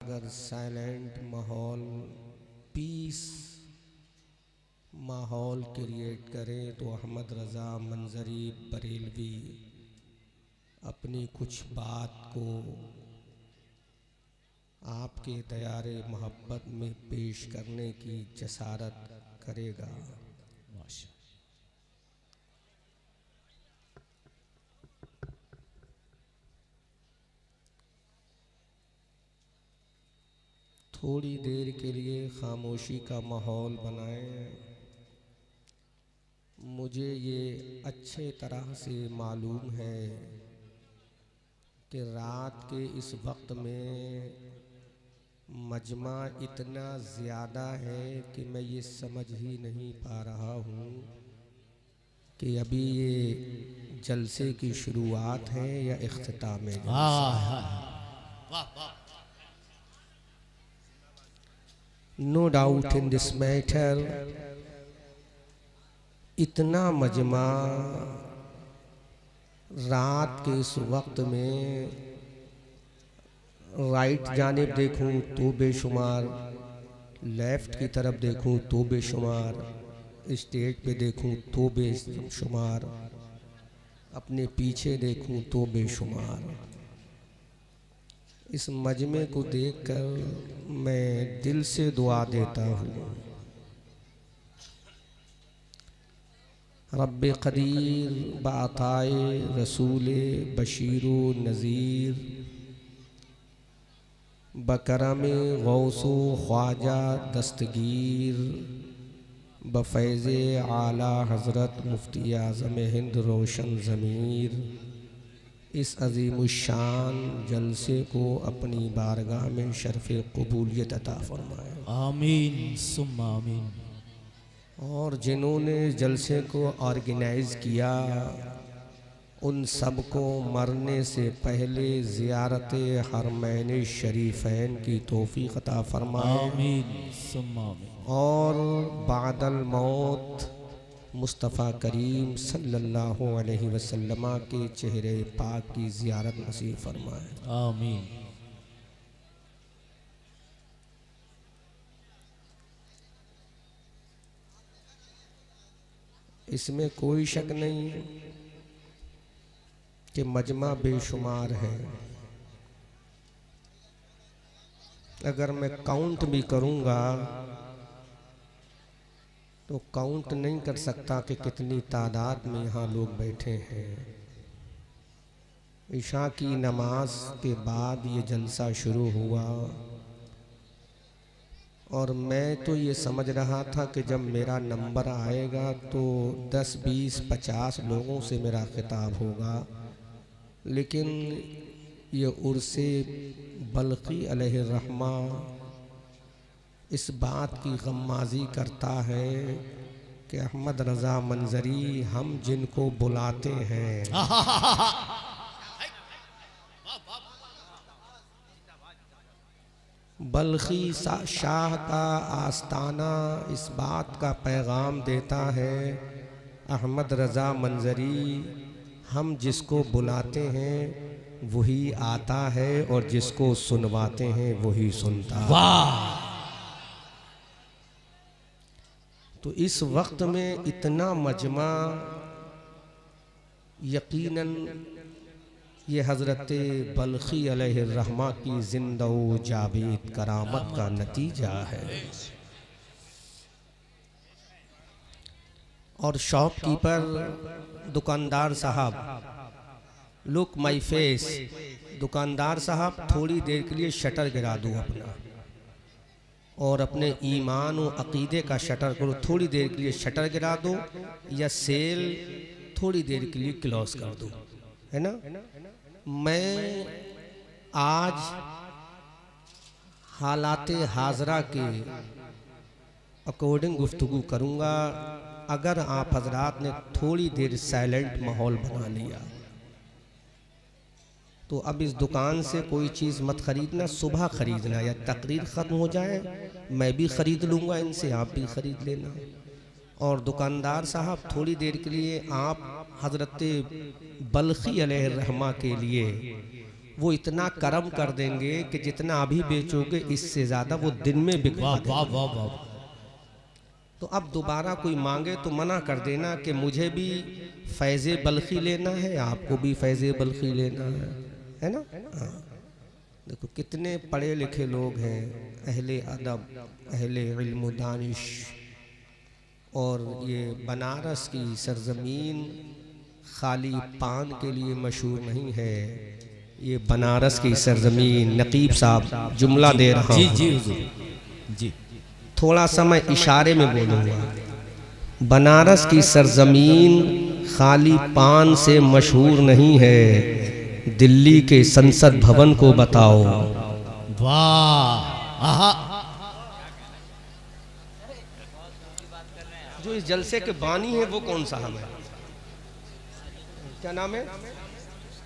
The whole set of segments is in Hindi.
अगर साइलेंट माहौल, पीस माहौल क्रिएट करें तो अहमद रज़ा मंजरी बरेलवी अपनी कुछ बात को आपके दयारे मोहब्बत में पेश करने की जसारत करेगा। थोड़ी देर के लिए खामोशी का माहौल बनाएं। मुझे ये अच्छे तरह से मालूम है कि रात के इस वक्त में मजमा इतना ज़्यादा है कि मैं ये समझ ही नहीं पा रहा हूँ कि अभी ये जलसे की शुरुआत है या इख्तिताम है। No doubt in this matter, इतना मजमा रात के इस वक्त में राइट जानिब देखूं तो बेशुमार, लेफ़्ट की तरफ देखूं तो बेशुमार, स्टेज पे देखूं तो बेशुमार, अपने पीछे देखूं तो बेशुमार। इस मजमे को देखकर मैं दिल से दुआ देता हूँ, रब्बे क़दीर बाताए रसूल बशीरो नज़ीर बकरम गौसो ख्वाजा दस्तगीर बफ़ैज़ आला हज़रत मुफ्ती आज़म हिंद रोशन ज़मीर इस अज़ीमुश्शान जलसे को अपनी बारगाह में शर्फ़ क़बूलियत अता फ़रमाए। आमीन सुम्मा आमीन। और जिन्होंने जलसे को ऑर्गेनाइज़ किया उन सब को मरने से पहले ज़ियारत हरमैन शरीफ़ैन की तौफ़ीक़ अता फ़रमाए। आमीन सुम्मा आमीन। और बादल मौत मुस्तफ़ा करीम सल्लल्लाहु अलैहि वसल्लम के चेहरे पाक की ज़ियारत नसीब फ़रमाए। आमीन। इसमें कोई शक नहीं कि मजमा बेशुमार है। अगर मैं काउंट भी करूँगा तो काउंट नहीं कर सकता कि कितनी तादाद में यहाँ लोग बैठे हैं। इशा की नमाज के बाद ये जलसा शुरू हुआ और मैं तो ये समझ रहा था कि जब मेरा नंबर आएगा तो 10, 20, 50 लोगों से मेरा खिताब होगा, लेकिन ये उर्से बल्क़ी अलैहिर्रहमा इस बात की गम्माज़ी करता है कि अहमद रज़ा मंजरी हम जिनको बुलाते हैं बल्ख़ी शाह का आस्ताना इस बात का पैगाम देता है, अहमद रज़ा मंजरी हम जिसको बुलाते हैं वही आता है और जिसको सुनवाते हैं वही सुनता है। वाह! तो इस वक्त में इतना मजमा यकीनन ये हज़रत बल्ख़ी अलैहिर्रहमा की ज़िंदा व जावेद करामत का नतीजा है। और शॉपकीपर दुकानदार साहब, लुक माई फेस, दुकानदार साहब थोड़ी देर के लिए शटर गिरा दो अपना और अपने ईमान और अक़ीदे का शटर करो, थोड़ी देर के लिए शटर गिरा दो या सेल थोड़ी देर के लिए क्लोज कर दो, है ना। मैं आज हालात हाज़रा के अकॉर्डिंग गुफ्तगू करूँगा। अगर आप हजरात ने थोड़ी देर साइलेंट माहौल बना लिया तो अब इस दुकान से कोई चीज़ मत ख़रीदना, सुबह ख़रीदना या तकरीर ख़त्म हो जाए मैं भी ख़रीद लूँगा, इनसे आप भी ख़रीद लेना। और दुकानदार साहब थोड़ी देर के लिए आप हज़रत बल्ख़ी अलैहिर्रहमा के लिए वो इतना कर्म कर देंगे कि जितना अभी बेचोगे इससे ज्यादा वो दिन में बिकवा वाह देंगे। वाह वाह वाह। तो अब दोबारा कोई मांगे तो मना कर देना कि मुझे भी फैज़े बल्खी लेना है, आपको भी फैज़े बल्खी लेना है ना। हाँ। देखो कितने पढ़े लिखे लोग हैं, अहले अदब, अहले इल्म दानिश, और ये बनारस की सरजमीन खाली पान के लिए मशहूर नहीं है। ये बनारस की सरजमीन, नकीब साहब जुमला दे रहा जी हूँ, जी हुजूर जी। थोड़ा सा मैं इशारे में बोलूँगा। बनारस की सरजमीन खाली पान से मशहूर नहीं है, दिल्ली के संसद भवन को बताओ। वाह आहा। जो इस जलसे के बानी है वो कौन साहब है, क्या नाम है?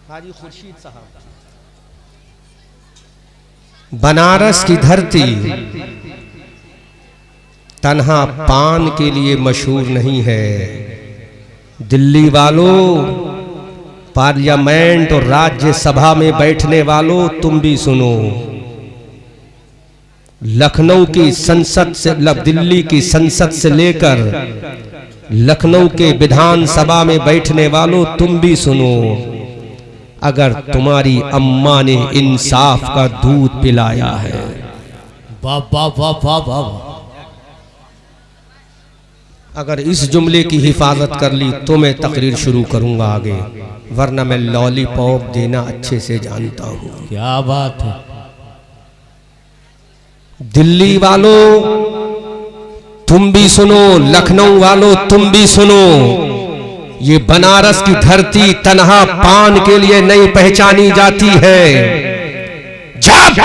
हाजी खुर्शीद साहब। बनारस की धरती तन्हा पान के लिए मशहूर नहीं है। दिल्ली वालों, पार्लियामेंट और राज्यसभा में बैठने वालों, तुम भी सुनो। लखनऊ की संसद से, दिल्ली की संसद से लेकर लखनऊ के विधानसभा में बैठने वालों, तुम भी सुनो। अगर तुम्हारी अम्मा ने इंसाफ का दूध पिलाया है, वाह वाह वाह वाह वाह। अगर इस जुमले की हिफाजत कर ली तो मैं तकरीर शुरू करूंगा आगे, वरना मैं लॉलीपॉप देना अच्छे से जानता हूं। क्या बात है। दिल्ली वालों तुम भी सुनो, लखनऊ वालों तुम भी सुनो। ये बनारस की धरती तन्हा पान के लिए नहीं पहचानी जाती है। जब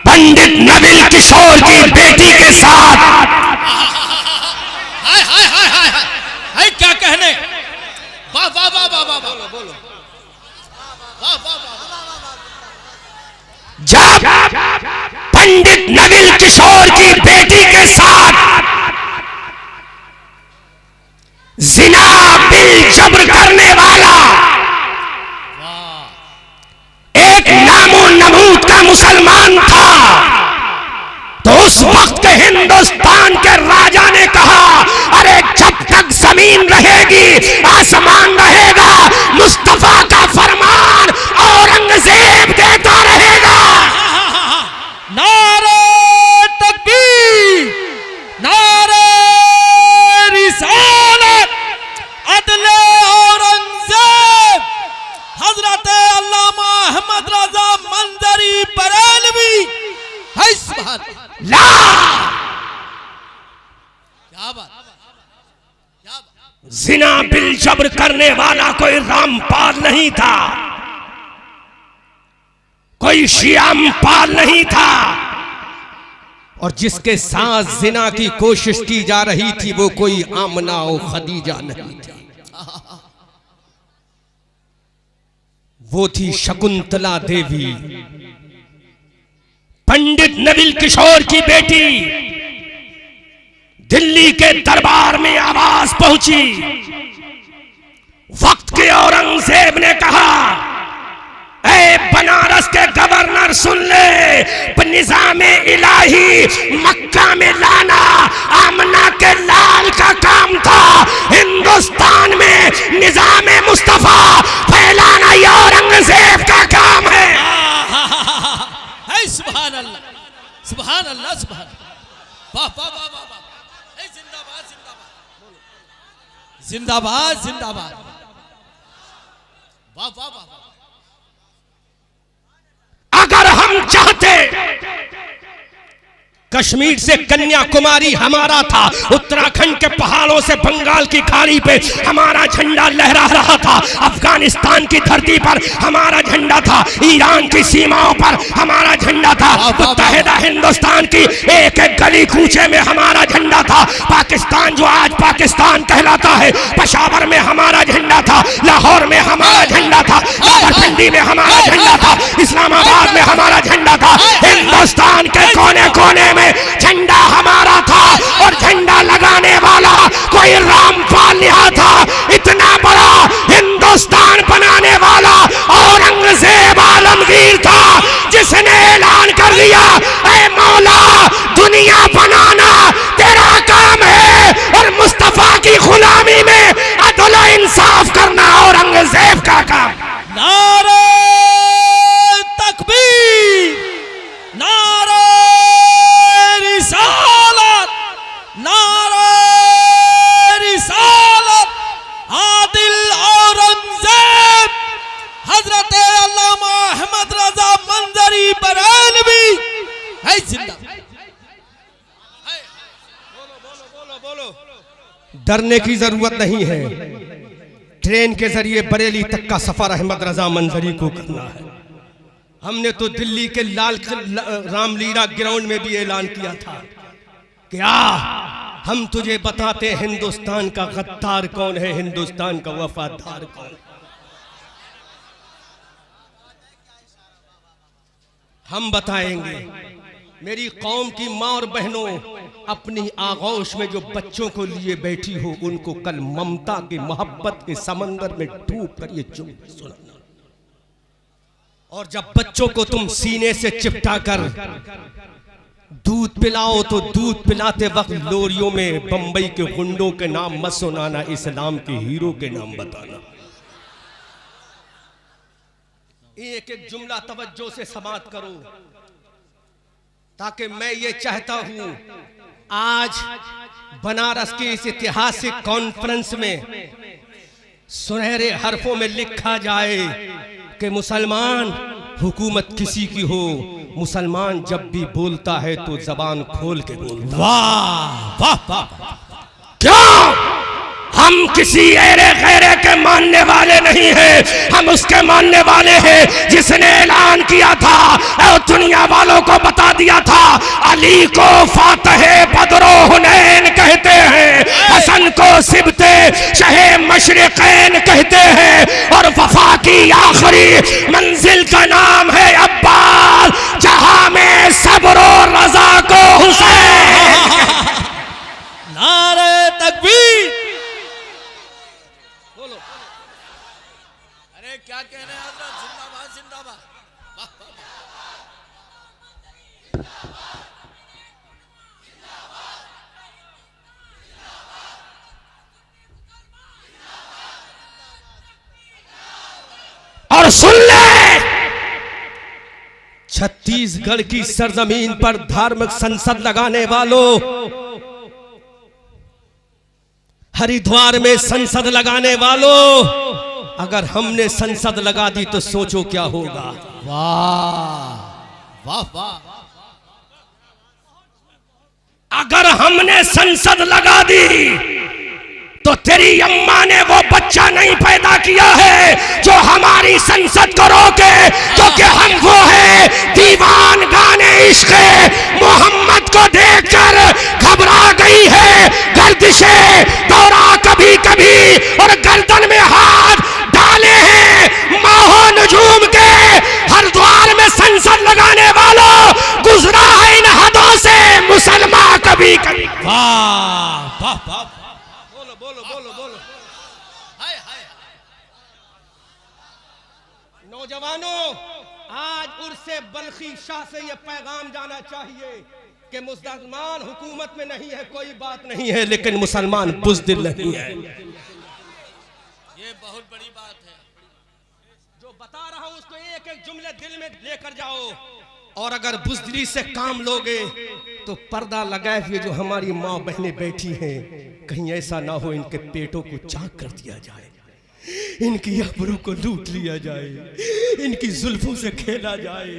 पंडित नविल किशोर की बेटी के साथ, हाय हाय हाय हाय हाय, क्या कहने। वाह वाह वाह वाह वाह वाह। बोलो वाह वाह वाह। जब पंडित नविल किशोर की बेटी के साथ जिना बिल जब्र करने वाला एक नामो नमूद का मुसलमान था, तो उस वक्त के हिंदुस्तान के राजा ने कहा, अरे जब तक जमीन रहेगी आसमान रहेगा, मुस्तफा का फरमान औरंगजेब देता रहेगा। नारे तकबीर, नारे रिसालत, अदले औरंगजेब, हजरत अल्लामा अहमद रजा मंजरी बरेलवी। है सुभान ला क्या बात, क्या बात। जिना बिल जब्र करने वाला कोई रामपाल नहीं था, कोई श्यामपाल नहीं था, और जिसके साथ जिना की कोशिश की जा रही थी वो कोई आमना और खदीजा नहीं थी, वो थी शकुंतला देवी, पंडित नविल किशोर की बेटी। दिल्ली के दरबार में आवाज पहुंची, वक्त के औरंगजेब ने कहा, ऐ बनारस के गवर्नर सुन ले, निजामे इलाही मक्का में लाना आमना के लाल का काम था, हिंदुस्तान में निजामे मुस्तफा फैलाना ये औरंगजेब का काम है। सुभान अल्लाह, सुभान अल्लाह, सुभान। वाह वाह वाह वाह वाह। जिंदाबाद जिंदाबाद, जिंदाबाद जिंदाबाद। वाह वाह वाह। अगर हम चाहते कश्मीर से कन्याकुमारी हमारा था, उत्तराखंड के पहाड़ों से बंगाल की खाड़ी पे हमारा झंडा लहरा रहा था, अफगानिस्तान की धरती पर हमारा झंडा था, ईरान की सीमाओं पर हमारा झंडा था, मुत्तहिदा हिंदुस्तान की एक एक गली कूचे में हमारा झंडा था, पाकिस्तान जो आज पाकिस्तान कहलाता है, पेशावर में हमारा झंडा था, लाहौर में हमारा झंडा था, रावलपिंडी में हमारा झंडा था, इस्लामाबाद में हमारा झंडा था, हिंदुस्तान के कोने कोने में झंडा हमारा था, और झंडा लगाने वाला कोई रामपाल नहीं था। इतना बड़ा हिंदुस्तान बनाने वाला औरंगजेब लिया। ऐ मौला, दुनिया बनाना तेरा काम है और मुस्तफा की गुलामी में अदल और इंसाफ करना औरंगजेब का काम। नारे तकबीर, नारे रिसालत, नारे रिसालत। आदिल औरंगजेब हजरत अल्लामा अहमद रजा मंजरी बरेलवी है जिंदा। बोलो बोलो बोलो। डरने की जरूरत नहीं है। ट्रेन के जरिए बरेली तक का सफर अहमद रजा मंजरी को करना है। हमने तो दिल्ली के लाल रामलीला ग्राउंड में भी ऐलान किया था कि हम तुझे बताते हैं हिंदुस्तान का गद्दार कौन है, हिंदुस्तान का वफादार कौन। हम बताएंगे। मेरी कौम की माँ और बहनों, अपनी आगोश में जो बच्चों को लिए बैठी हो, उनको कल ममता के मोहब्बत के समंदर में डूब कर ये जुम्मला सुनाना। और जब बच्चों को तुम सीने से चिपटा कर दूध पिलाओ तो दूध पिलाते वक्त लोरियों में बंबई के गुंडों के नाम मत सुनाना, इस्लाम के हीरो के नाम बताना। एक एक जुमला तवज्जो से समाप्त करो, ताकि मैं ये चाहता हूं आज बनारस के इस ऐतिहासिक कॉन्फ्रेंस में सुनहरे हरफों में लिखा जाए कि मुसलमान हुकूमत किसी की हो, मुसलमान जब भी बोलता है तो जबान खोल के बोलता। वाह वाह वाह। क्यों? हम किसी ऐरे गैरे के मानने वाले नहीं हैं, हम उसके मानने वाले हैं जिसने ऐलान किया था और दुनिया वालों को बता दिया था, अली को फातहे बदरो हुनैन कहते हैं, हसन को सिबते शहे मशरिकैन कहते हैं, और वफा की आखिरी मंजिल का नाम है अब्बास, जहां में सब्र और रजा को हुसैन। नारे तकबीर। बोलो। अरे क्या कह रहे हैं हजरत, जिंदाबाद जिंदाबाद। वाह वाह। और सुन ले, छत्तीसगढ़ की सरजमीन पर धार्मिक संसद लगाने वालों, हरिद्वार में संसद लगाने वालों, अगर हमने संसद लगा दी तो सोचो क्या होगा। वाह वाह वाह। अगर हमने संसद लगा दी तो तेरी अम्मा ने वो बच्चा नहीं पैदा किया है जो हमारी संसद को रोके, क्योंकि हम वो है दीवान गाने इश्क मोहम्मद को देखकर घबरा गई है गर्दिशे दौरा कभी कभी, और गर्दन में हाथ डाले हैं माहो नजूम के। हरिद्वार में संसद लगाने वालों, गुजरा है इन हदों से मुसलमान कभी कभी। वाह वाह वाह। बोलो बोलो बोलो बोलो। हाय हाय। नौजवानों, आज उर्से बल्खी शाह से यह पैगाम जाना चाहिए कि मुसलमान हुकूमत में नहीं है, कोई बात नहीं है, लेकिन मुसलमान बुज़दिल नहीं है। ये बहुत बड़ी बात है। जो बता रहा हूं उसको एक एक जुमले दिल में लेकर जाओ, और अगर बुज़दिली से काम लोगे तो पर्दा लगाए हुए जो हमारी माँ बहनें बैठी हैं, कहीं ऐसा ना हो इनके पेटों को चाक कर दिया जाए, इनकी आबरू को लूट लिया जाए, इनकी जुल्फों से खेला जाए,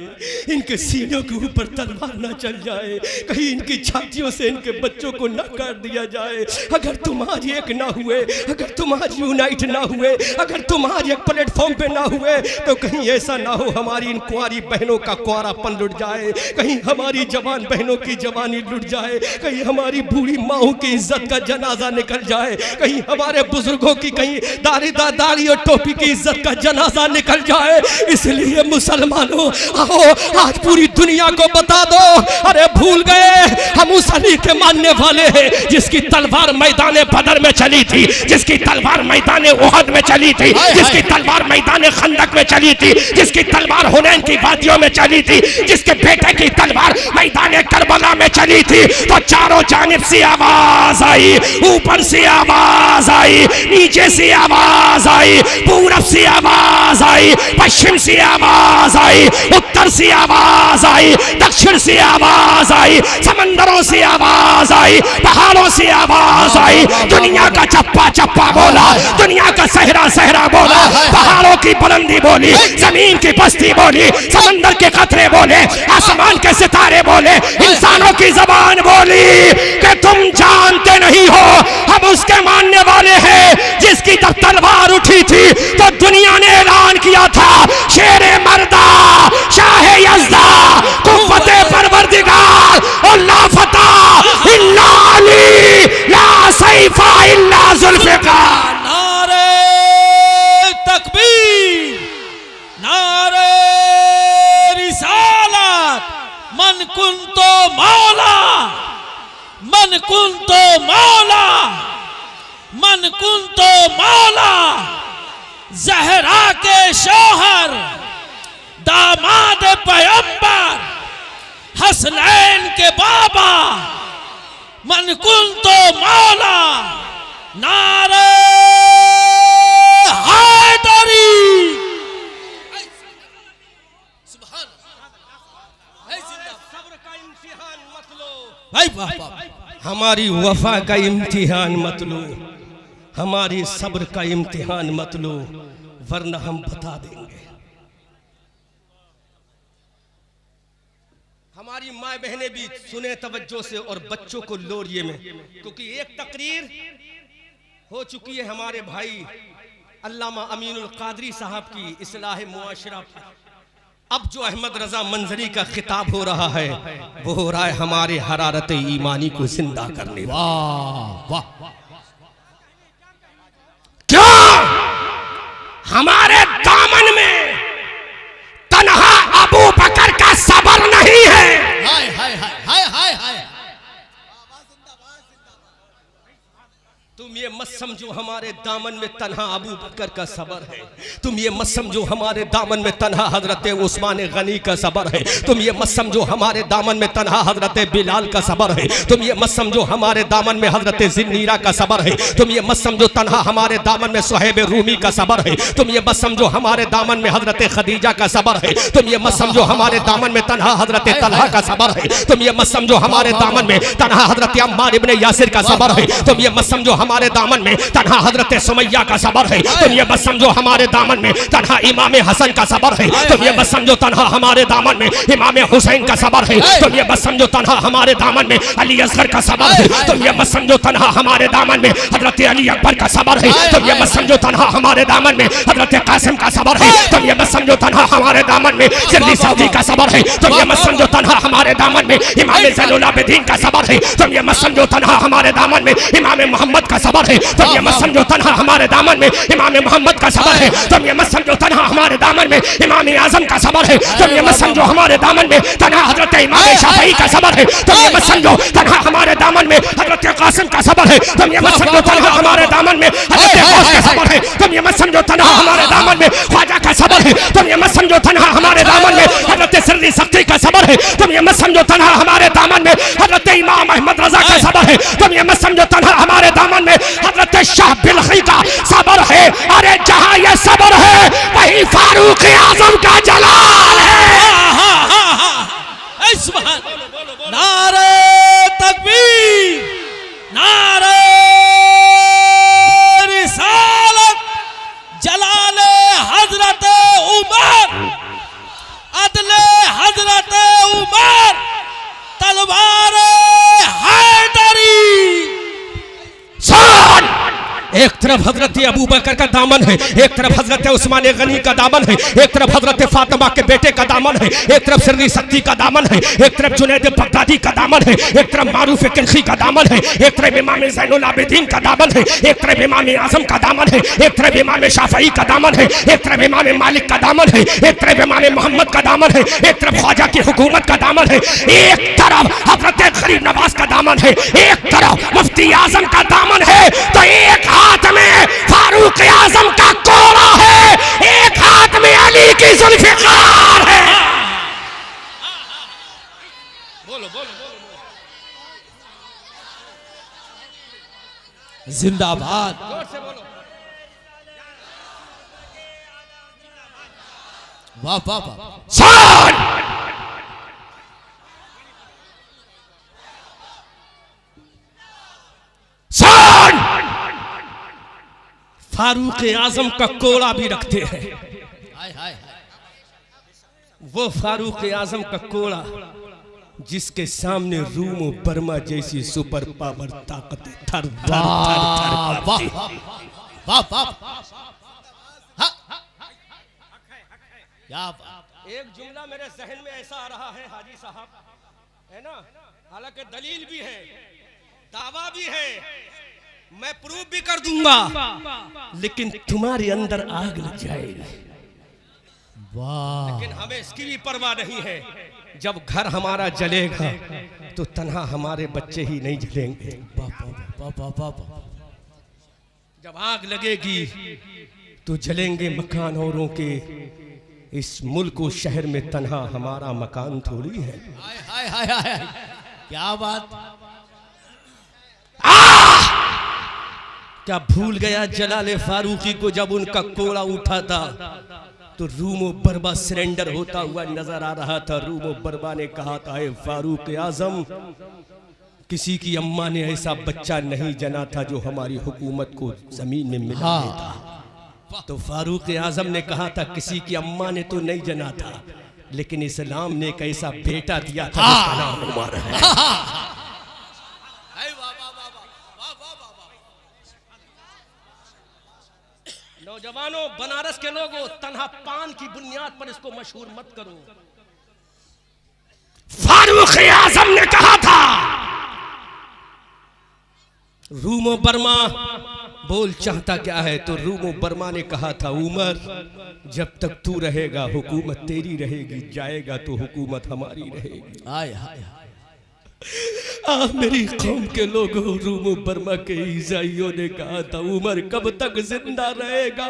इनके सीनों के ऊपर तलवार ना चल जाए, कहीं इनकी छातियों से इनके बच्चों को ना काट दिया जाए। अगर तुम आज एक ना हुए, अगर तुम आज यूनाइट ना हुए, अगर तुम आज एक प्लेटफॉर्म पे ना हुए, तो कहीं ऐसा ना हो हमारी इन कुंवारी बहनों का कुंवारापन लुट जाए, कहीं हमारी जवान बहनों की जवानी लुट जाए, कहीं हमारी बूढ़ी माओं की इज्जत का जनाजा निकल जाए, कहीं हमारे बुजुर्गों की कहीं दाढ़ी ये टोपी की इज्जत का जनाजा निकल जाए। इसलिए मुसलमानों आओ आज पूरी दुनिया को बता दो, अरे भूल गए हम उस अली के मानने वाले हैं जिसकी तलवार मैदान बदर में चली थी, जिसकी तलवार मैदान उहद में चली थी, जिसकी तलवार मैदान खंदक में चली थी, जिसकी तलवार हुनैन की वादियों में चली थी, जिसके बेटे की तलवार मैदान करबला में चली थी। तो चारों जानिब से आवाज आई, ऊपर से आवाज आई, नीचे से आवाज आई, पूरब से आवाज आई, पश्चिम से आवाज आई, उत्तर से आवाज आई, दक्षिण से आवाज आई, समंदरों से आवाज आई, पहाड़ों से आवाज आई। दुनिया का चप्पा चप्पा बोला, दुनिया का सहरा सहरा बोला, पहाड़ों की बुलंदी बोली, जमीन की बस्ती बोली, समंदर के कतरे बोले, आसमान के सितारे बोले, इंसानों की जबान बोली कि तुम जानते नहीं हो हम उसके मानने वाले हैं जिसकी जब तलवार उठी थी तो दुनिया ने ऐलान किया था शेरे मर्दा शाह यज़दा कुव्वते परवरदिगार और ला फता इल्ला अली ला सैफा इल्ला जुल्फ़िकार। नारे तकबीर, नारे रिसालत, मन कुंतो मौला, मन कुंतो मौला, मन कुंतो मौला। ज़हरा के शौहर दामाद पैगंबर हसनैन के बाबा मन कुंतो मौला। नारे हैदरी। भाई हमारी वफा का इम्तिहान मत लो, हमारी सब्र का इम्तिहान मत लो, वरना हम बता देंगे। हमारी माँ बहनें भी सुने तवज्जो से और बच्चों को लोरिए में, क्योंकि एक तकरीर हो चुकी है हमारे भाई अल्लामा अमीनुल कादरी साहब की इस्लाह मुआशरा पर। अब जो अहमद रजा मंजरी का खिताब हो रहा है वो हो रहा है हमारे हरारत ईमानी को जिंदा करने। वाह वाह। क्यों हमारे दामन में तन्हा अबू बकर का सबर नहीं है। हाय हाय हाय हाय हाय हाय। तुम ये मत समझो हमारे दामन में तन्हा अबू बकर का सबर है, तुम ये मत समझो हमारे दामन में तन्हा हजरत उस्मान गनी का सबर है, तुम ये मत समझो हमारे दामन में तन्हा हजरत बिलाल का सबर है, तुम ये मत समझो हमारे दामन में हजरत जिन्नीरा का सबर है, तुम ये मत समझो तन्हा हमारे दामन में सुहैब रूमी का सबर है, तुम ये मत समझो हमारे दामन में हजरत खदीजा का सबर है, तुम ये मत समझो हमारे दामन में तन्हा हजरत तलहा का सबर है, तुम ये मत समझो हमारे दामन में तन्हा हजरत अम्मार इब्ने यासिर का सबर है, तुम ये मत समझो हमारे दामन में तन्हा हजरत सुमैया का सबर है, तुम ये मत समझो हमारे दामन में तन्हा इमाम हसन का सबर है, तुम ये मत समझो तन्हा हमारे दामन में इमाम हुसैन का सबर है, तुम ये मत समझो तन्हा हमारे दामन में अली असगर का सबर है, तुम ये मत समझो तन्हा हमारे दामन में हजरत अली अकबर का सबर है, तुम ये मत समझो तन्हा हमारे दामन में हजरत कासिम का सबर है, तुम ये मत समझो तन्हा हमारे दामन में सिद्दीक सऊदी का सबर है, तुम ये मत समझो तन्हा हमारे दामन में इमाम ज़ैनुल आबिदीन का सबर है, तुम ये मत समझो तन्हा हमारे दामन में इमाम मोहम्मद का सबर है, तुम ये मत समझो तन्हा हमारे दामन में इमाम मोहम्मद का सबर है, तुम ये मत समझो तन्हा हमारे दामन में इमाम आजम का सबर है, तुम ये मत समझो हमारे दामन में तन्हा हजरत इमाम शाफई का सबर है, तुम ये मत समझो तन्हा हमारे दामन में हजरत कासिम का सबर है, तुम ये मत समझो तन्हा हमारे दामन में हजरत गौस का सबर है, तुम ये मत समझो तन्हा हमारे दामन में ख्वाजा का सबर है, तुम ये मत समझो तन्हा हमारे दामन में हजरत सिर्री सख्ती का सबर है, तुम ये मत समझो तन्हा हमारे दामन में हजरत इमाम अहमद रजा का सबर है, तुम ये मत समझो तन्हा हमारे दामन में हजरत शाह बिलखी का सबर है। अरे जहां ये सबर है वहीं फारूक आजम का जलाल है। नारे तकबीर, नारे रिसालत, जलाले हजरत उमर, अदले हजरत उमर, तलवार हैदरी। सुन एक तरफ हजरत अबू बकर का दामन है, एक तरफ हजरत उस्मान गनी का दामन है, एक तरफ हजरत फातिमा के बेटे का दामन है, एक तरफ सिर्री शक्ति का दामन है, एक तरफ जुनैद बगदादी का दामन है, एक तरफ मारूफ किलखी का दामन है, एक तरफ इमाम ज़ैनुल आबिदीन का दामन है, एक तरफ इमाम आज़म का दामन है, एक तरफ इमाम शाफ़ई का दामन है, एक तरफ इमाम मालिक का दामन है, एक तरफ इमाम मोहम्मद का दामन है, एक तरफ ख्वाजा की हुकूमत का दामन है, एक तरफ हजरत गरीब नवाज का दामन है, एक तरफ मुफ्ती आजम का दामन है, तो एक हाथ में फारूक आजम का कोड़ा है, एक हाथ में अली की जुल्फ़िकार है। बोलो बोलो जिंदाबाद। जोर से बोलो। वाह वाह वाह। सान सान फारूक आजम का कोड़ा भी रखते हैं। हाय हाय। वो फारूक आजम का कोड़ा जिसके सामने रूम और बर्मा जैसी सुपर पावर ताकत थर थर थर वाह वाह वाह। क्या एक जुमला मेरे जहन में ऐसा आ रहा है हाजी साहब, है ना, हालांकि दलील भी है, दावा भी है, मैं प्रूफ भी कर दूंगा, लेकिन तुम्हारे अंदर आग लग जाएगी। वाह। लेकिन हमें इसकी भी परवाह नहीं है। जब घर हमारा जलेगा तो तन्हा हमारे बच्चे ही नहीं जलेंगे। जब आग लगेगी तो जलेंगे मकान औरों के। इस मुल्क और शहर में तन्हा हमारा मकान थोड़ी है। हाय हाय हाय हाय। क्या बात। क्या भूल गया जलाले फारूकी को जब उनका कोड़ा उठा था तो रूमो बरबा सरेंडर होता हुआ नजर आ रहा था। रूमो बरबा ने कहा था, ए फारूक आजम, किसी की अम्मा ने ऐसा बच्चा नहीं जना था जो हमारी हुकूमत को जमीन में मिला देता। तो फारूक आजम ने कहा था, किसी की अम्मा ने तो नहीं जना था, लेकिन इस्लाम ने एक ऐसा बेटा दिया था जिसका नाम उमर है। नौजवानों, बनारस के लोगों, तन्हा पान की बुनियाद पर इसको मशहूर मत करो। फारूक आजम ने कहा था, रूमो बर्मा बोल चाहता क्या है, तो रूमो बर्मा ने कहा था, उमर, जब तक तू रहेगा हुकूमत तेरी रहेगी, जाएगा तो हुकूमत हमारी रहेगी। हाय हाय। मेरी कौम के लोगों, रूमो बर्मा के ईसाइयों ने कहा था, उमर कब तक जिंदा रहेगा,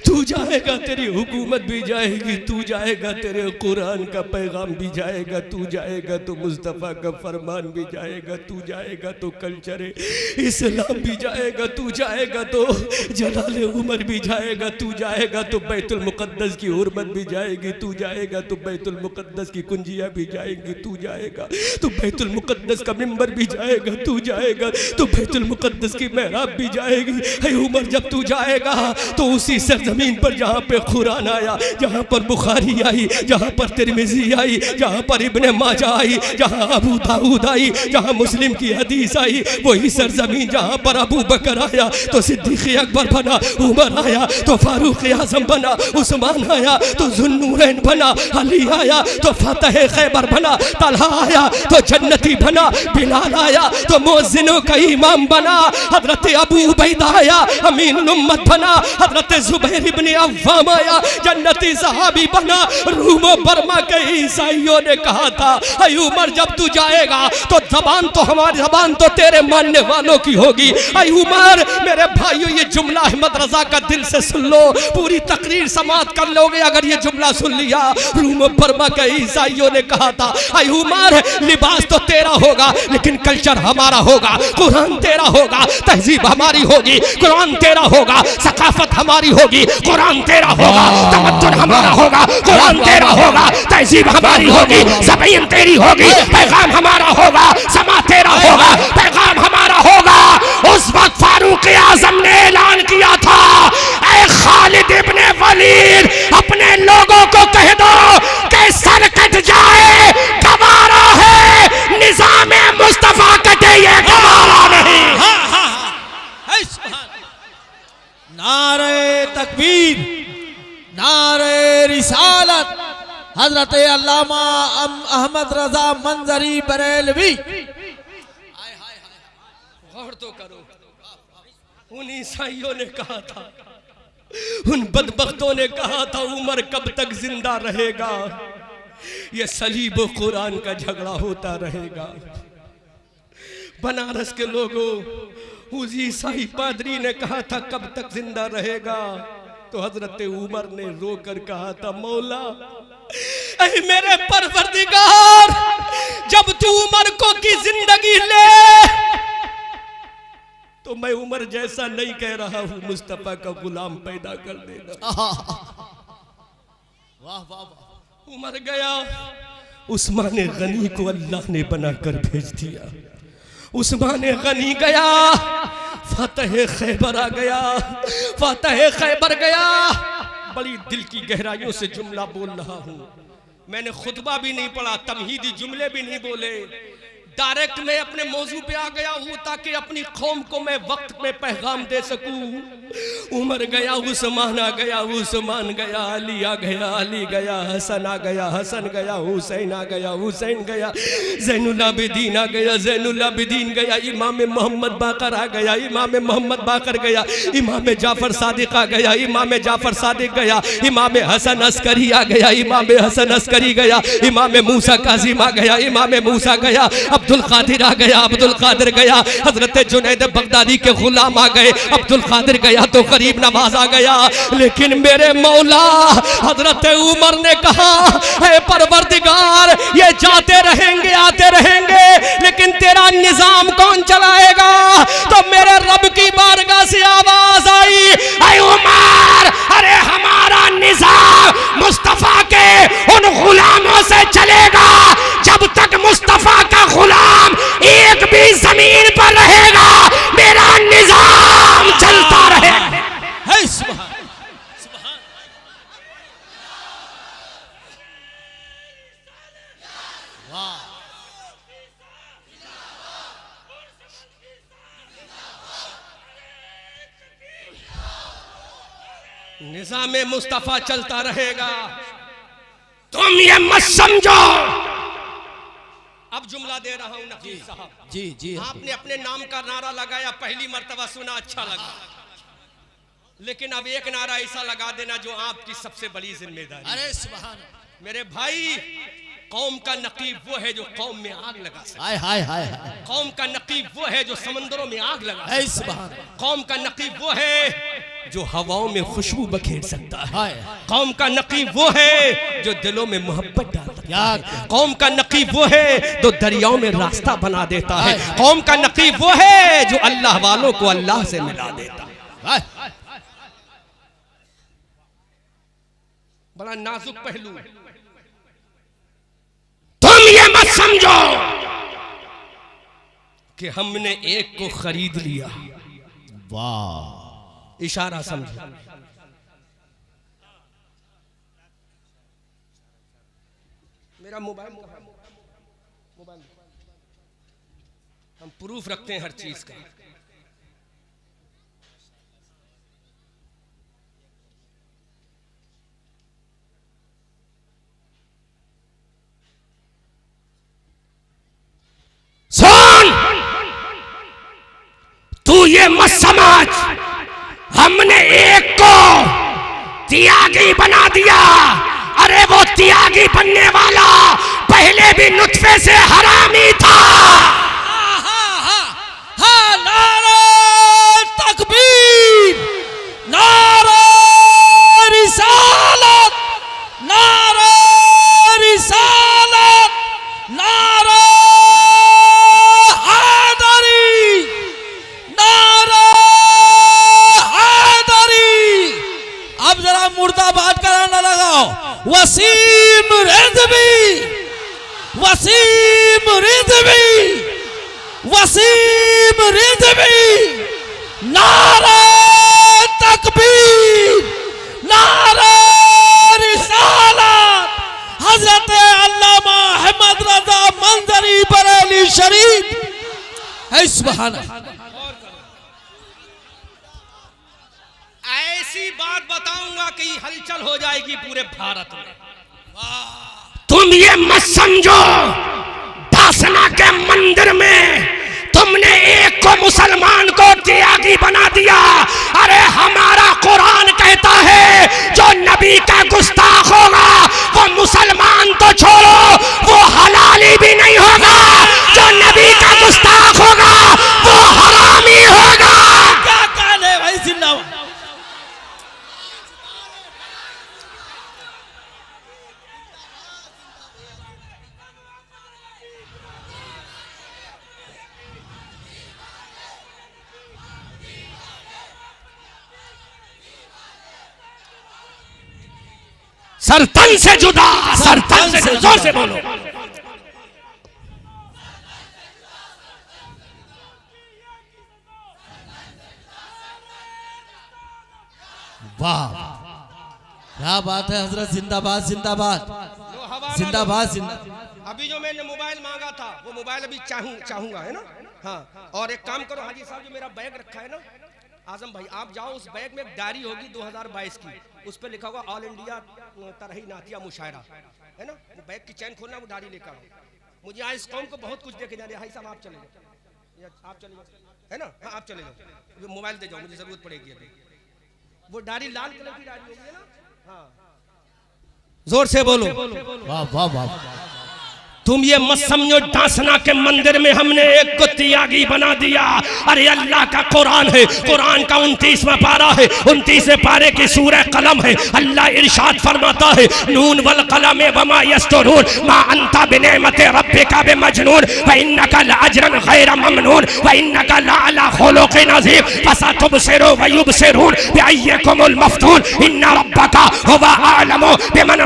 तू जाएगा तेरी हुकूमत भी जाएगी, तू जाएगा तेरे कुरान का पैगाम भी जाएगा, तू जाएगा तो मुस्तफ़ा का फरमान भी जाएगा, तू जाएगा तो कल्चर इस्लाम भी जाएगा, तू जाएगा तो जलाले उमर भी जाएगा, तू जाएगा तो बैतुल मुक़द्दस की हुर्मत भी जाएगी, तू जाएगा तो बैतुल मुक़द्दस की कुंजियाँ भी जाएंगी, तू जाएगा तो बैतुल मुक़द्दस का मिंबर भी जाएगा, तू जाएगा तो बैतुल मुक़द्दस की मेहराब भी जाएगी। हे उमर, जब तू जाएगा तो उसी सरजमीन पर जहाँ पे कुरान आया, जहाँ पर बुखारी आई, जहाँ पर तिरमिज़ी आई, जहाँ पर इब्ने माजा आई, जहाँ अबू दाऊद आई, जहाँ मुस्लिम की हदीस आई, वही सरजमीन जहाँ पर अबू बकर आया तो सिद्दीक़ अकबर बना, उमर आया तो फारूक आज़म बना, उस्मान आया तो ज़ुन्नूरैन बना, अली आया तो फतेह खैबर बना, तलहा आया तो जन्नती बना, बिलाल आया तो मुअज्जिनों का इमाम बना, हजरत अबू उबैदा आया अमीन उम्मत बना, हजरत ज़ुबैर इब्न अव्वाम आया जन्नती सहाबी बना। रूमो बर्मा के ईसाइयों ने कहा था, ऐ उमर, जब तू जाएगा तो जबान तो हमारी जबान तो तेरे मानने वालों की होगी। ऐ उमर, मेरे भाइयों, ये जुमला अहमद रजा का दिल से सुन लो, पूरी तकरीर समाप्त कर लोगे अगर ये जुमला सुन लिया। रूमो बर्मा के ईसाइयों ने कहा था, ऐ उमर, लिबास तो तेरा होगा लेकिन कल्चर हमारा होगा, कुरान तेरा होगा, तहजीब हमारी होगी, कुरान तेरा होगा, सकाफत हमारी होगी, कुरान तेरा होगा, तमद्दुन हमारा होगा, कुरान तेरा होगा, तहजीब हमारी होगी, ज़बान तेरी होगी, पैगाम हमारा होगा, समा तेरा होगा, पैगाम हमारा होगा। उस वक्त फारूक आज़म ने ऐलान किया था, ऐ खालिद इब्ने वलीद, अपने लोगों को कह दो कि सर कट जाए गवारा है, निज़ाम मुस्तफ़ा कटे ये गवारा नहीं। हजरत अल्लामा अहमद रजा मंजरी बरेलवी। गौर तो करो, उन ईसाइयों ने कहा था, उन बदबख्तों ने कहा था उमर कब तक जिंदा रहेगा, ये सलीब व कुरान का झगड़ा होता रहेगा। बनारस के लोगों, उस ईसाई पादरी ने कहा था कब तक जिंदा रहेगा, तो हजरत उमर ने रोकर कहा था मौला ऐ मेरे परवरदिगार, जब तू उमर को की जिंदगी ले तो मैं उमर जैसा नहीं कह रहा हूं, मुस्तफा का गुलाम पैदा कर देना। वाह वाह वाह। उमर गया, उस्मान गनी को अल्लाह ने बनाकर भेज दिया। उस्मान गनी गया, फतेह खैबर आ गया, फतेह खैबर गया। बड़ी दिल की गहराइयों से जुमला बोल रहा हूं, मैंने खुतबा भी नहीं पढ़ा, तमहीदी जुमले भी नहीं बोले, डायरेक्ट मैं अपने मौजू पे आ गया हूँ ताकि अपनी कौम को मैं वक्त पे पैगाम दे सकूं। उमर गया, उस्मान आ गया, उस्मान गया, अली आ गया, अली गया, हसन आ गया, हसन गया, हुसैन आ गया, हुसैन गया, ज़ैनुल आबिदीन आ गया, ज़ैनुल आबिदीन गया, इमाम मोहम्मद बाकर आ गया, इमाम मोहम्मद बाकर गया, इमाम जाफर सादिक आ गया, इमाम जाफर सादिक गया, इमाम हसन अस्करी आ गया, इमाम हसन अस्करी गया, इमाम मूसा काजिम आ गया, इमाम मूसा गया, अब्दुल कादिर आ गया, अब्दुल कादिर गया, हजरत जुनैद बगदादी के गुलाम आ गए, अब्दुल कादिर गया तो गरीब नवाज आ गया। लेकिन मेरे मौला हजरत उमर ने कहा है परवरदिगार, ये जाते रहेंगे आते रहेंगे, लेकिन तेरा निजाम कौन चलाएगा? तो मेरे रब की बारगाह से आवाज आई, ऐ उमर, अरे हमारा निजाम मुस्तफा के उन गुलामों से चलेगा, जब तक मुस्तफा का गुलाम एक भी जमीन पर रहेगा मेरा निजाम चलता रहेगा। है सुभान सुभान। वाह। निजाम मुस्तफा चलता रहेगा, तुम ये मत समझो। अब जुमला दे रहा हूं नकीब साहब। जी जी। आपने अपने नाम का नारा लगाया, पहली मर्तबा सुना, अच्छा लगा, लेकिन अब एक नारा ऐसा लगा देना जो आपकी सबसे बड़ी जिम्मेदारी। अरे सुभान। मेरे भाई, कौम का नकीब वो है जो कौम में आग लगा सकता हाय हाय हाय। कौम का नकीब वो है जो समंदरों में आग लगा है सुभान। कौम का नकीब वो है जो हवाओं में खुशबू बखेर सकता है। हाय। कौम का नकीब वो है जो दिलों में मोहब्बत डाल सकता क्या? है। कौम का नकीब वो है जो दरियाओं में रास्ता बना देता है। कौम का नकीब वो है जो अल्लाह वालों को अल्लाह से मिला देता है। बड़ा नाजुक पहलू। तुम ये मत समझो कि हमने एक को खरीद लिया। वाह। इशारा समझो। मेरा मोबाइल हम प्रूफ रखते हैं हर चीज का। सुन, तू ये मत समझ हमने एक को त्यागी बना दिया। अरे वो त्यागी बनने वाला पहले भी नुत्फे से हरामी था। नारे तकबीर, नारे रिसालत, नारे रिसालत, नारे हैदरी, नारे हैदरी। अब जरा मुर्दाबाद कराना लगाओ। वसीम रिजवी, वसीम रिजवी, वसीम रिजवी। नारे तकबीर, नारे रिसालत। हजरत अल्लामा अहमद रजा मंजरी बरेली शरीफ। है सुभान अल्लाह। ऐसी बात बताऊंगा कि हलचल हो जाएगी पूरे भारत में। वाह तुम ये मत समझो दासना के मंदिर में तुमने एक को मुसलमान को त्यागी बना दिया। अरे हमारा कुरान कहता है जो नबी का गुस्ताख होगा वो मुसलमान तो छोड़ो वो हलाली भी नहीं होगा, जो नबी का गुस्ताख होगा वो हरामी होगा। क्या कहने भाई जिंदाबाद। सरतन से जुदा, सरतन से जोर से बोलो। वाह क्या बात है हजरत, जिंदाबाद जिंदाबाद जिंदाबाद जिंदाबाद। अभी जो मैंने मोबाइल मांगा था वो मोबाइल अभी चाहूंगा है ना। हाँ, और एक काम करो हाजी साहब, जो मेरा बैग रखा है ना आजम भाई, आप जाओ उस बैग में एक डायरी होगी 2022 की, उस पर लिखा होगा ऑल इंडिया तरही नातिया मुशायरा है ना। वो बैग की चैन खोलना, वो डायरी लेकर आओ। मुझे आज इस कौम को बहुत कुछ देखे जाने। हाजी साहब आप चले जाओ, आप चले जाओ है ना। हाँ आप चले जाओ, मोबाइल दे जाओ, मुझे जरूरत पड़ेगी अभी। वो डायरी लाल कलर की डायरी होगी ना। हाँ जोर से बोलो। वाह वाह वाह। तुम ये मत समझो दासना के मंदिर में हमने एक को त्यागी बना दिया। अरे अल्लाह का कुरान है, कुरान का 29वां पारा है, 29वें पारे की सूरह कलम है। अल्लाह इरशाद फरमाता है नून वल कलम वमा यस्तरून मा अंता बिनेमति रब्बिका बिमजनून व इन्नका लअजरन गैर ममनून व इन्नका लअला खुलुकिन अज़ीम फसतुबसिरु व युबसिरून बिअय्यिकुमुल मफ्तून इन्न रब्बका हुवा आलमु बिमन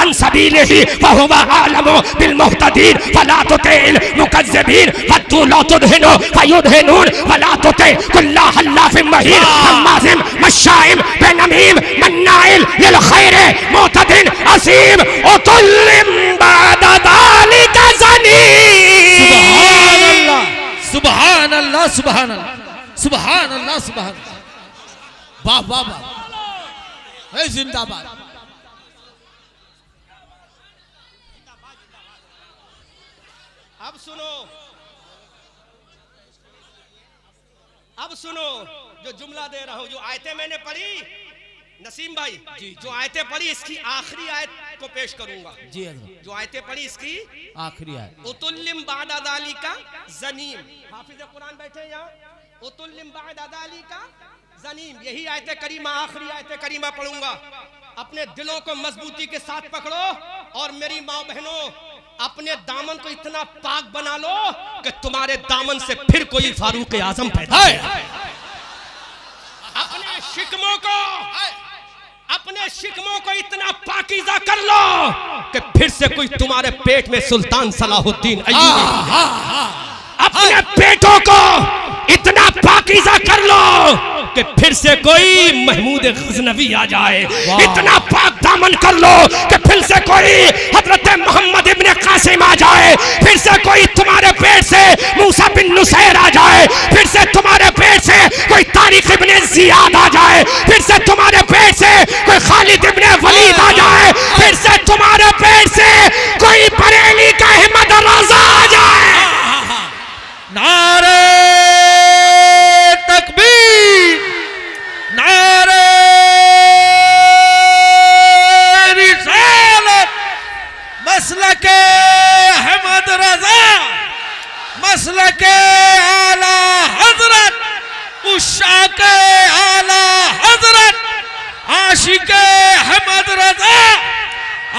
अन सबीलिही व हुवा आलमु बिल मुहतदीन फला तुतिल मुकज्जिबीन फतू ला तुदहिनु फयुदहिनून फला तुति कुल्ला हल्लाफिन महीन हम्माजिम मशाइम बिनमीम मन्नाइल लिल खैर मुतदिन असीम उतुल्लिम बाद ज़ालिका ज़नीम। सुभान अल्लाह सुभान अल्लाह सुभान अल्लाह सुभान। वाह वाह वाह। है जिंदाबाद। अब सुनो जो जुमला दे रहा हूं, जो आयतें मैंने पढ़ी नसीम भाई जी, जो आयतें पढ़ी इसकी आखिरी आयत को पेश करूंगा जी। जो आयतें पढ़ी इसकी आखिरी आयत उतुल्लिम बादा ज़ालिका ज़नीम। हाफिज़ कुरान बैठे यहाँ। उतुल्लिम बादा ज़ालिका ज़नीम, यही आयत करीमा आखिरी आयत करीमा पढ़ूंगा। अपने दिलों को मजबूती के साथ पकड़ो और मेरी माँ बहनों अपने दामन को इतना पाक बना लो कि तुम्हारे दामन से फिर कोई फारूक आजम पैदा हो। अपने शिकमों को इतना पाकीज़ा कर लो कि फिर से कोई तुम्हारे पेट में सुल्तान सलाहुद्दीन अय्यूबी। अपने पेटों को इतना पाकीज़ा कर लो कि फिर से कोई महमूद गजनवी आ जाए। इतना पाक दामन कर लो कि फिर से कोई हजरत मोहम्मद इब्ने कासिम आ जाए। फिर से कोई तुम्हारे पेट से मूसा बिन नुसैर आ जाए। फिर से तुम्हारे पेट से कोई तारिक इब्ने जियाद आ जाए। फिर से तुम्हारे पेट से कोई खालिद इब्ने वलीद आ जाए। फिर से तुम्हारे पेट से कोई बरेली का अहमद रज़ा आ जाए। नारे तकबीर, नारे रिसालत, मसलके अहमद रज़ा, मसलके आला हजरत, उशाके आला हजरत, आशिके अहमद रज़ा,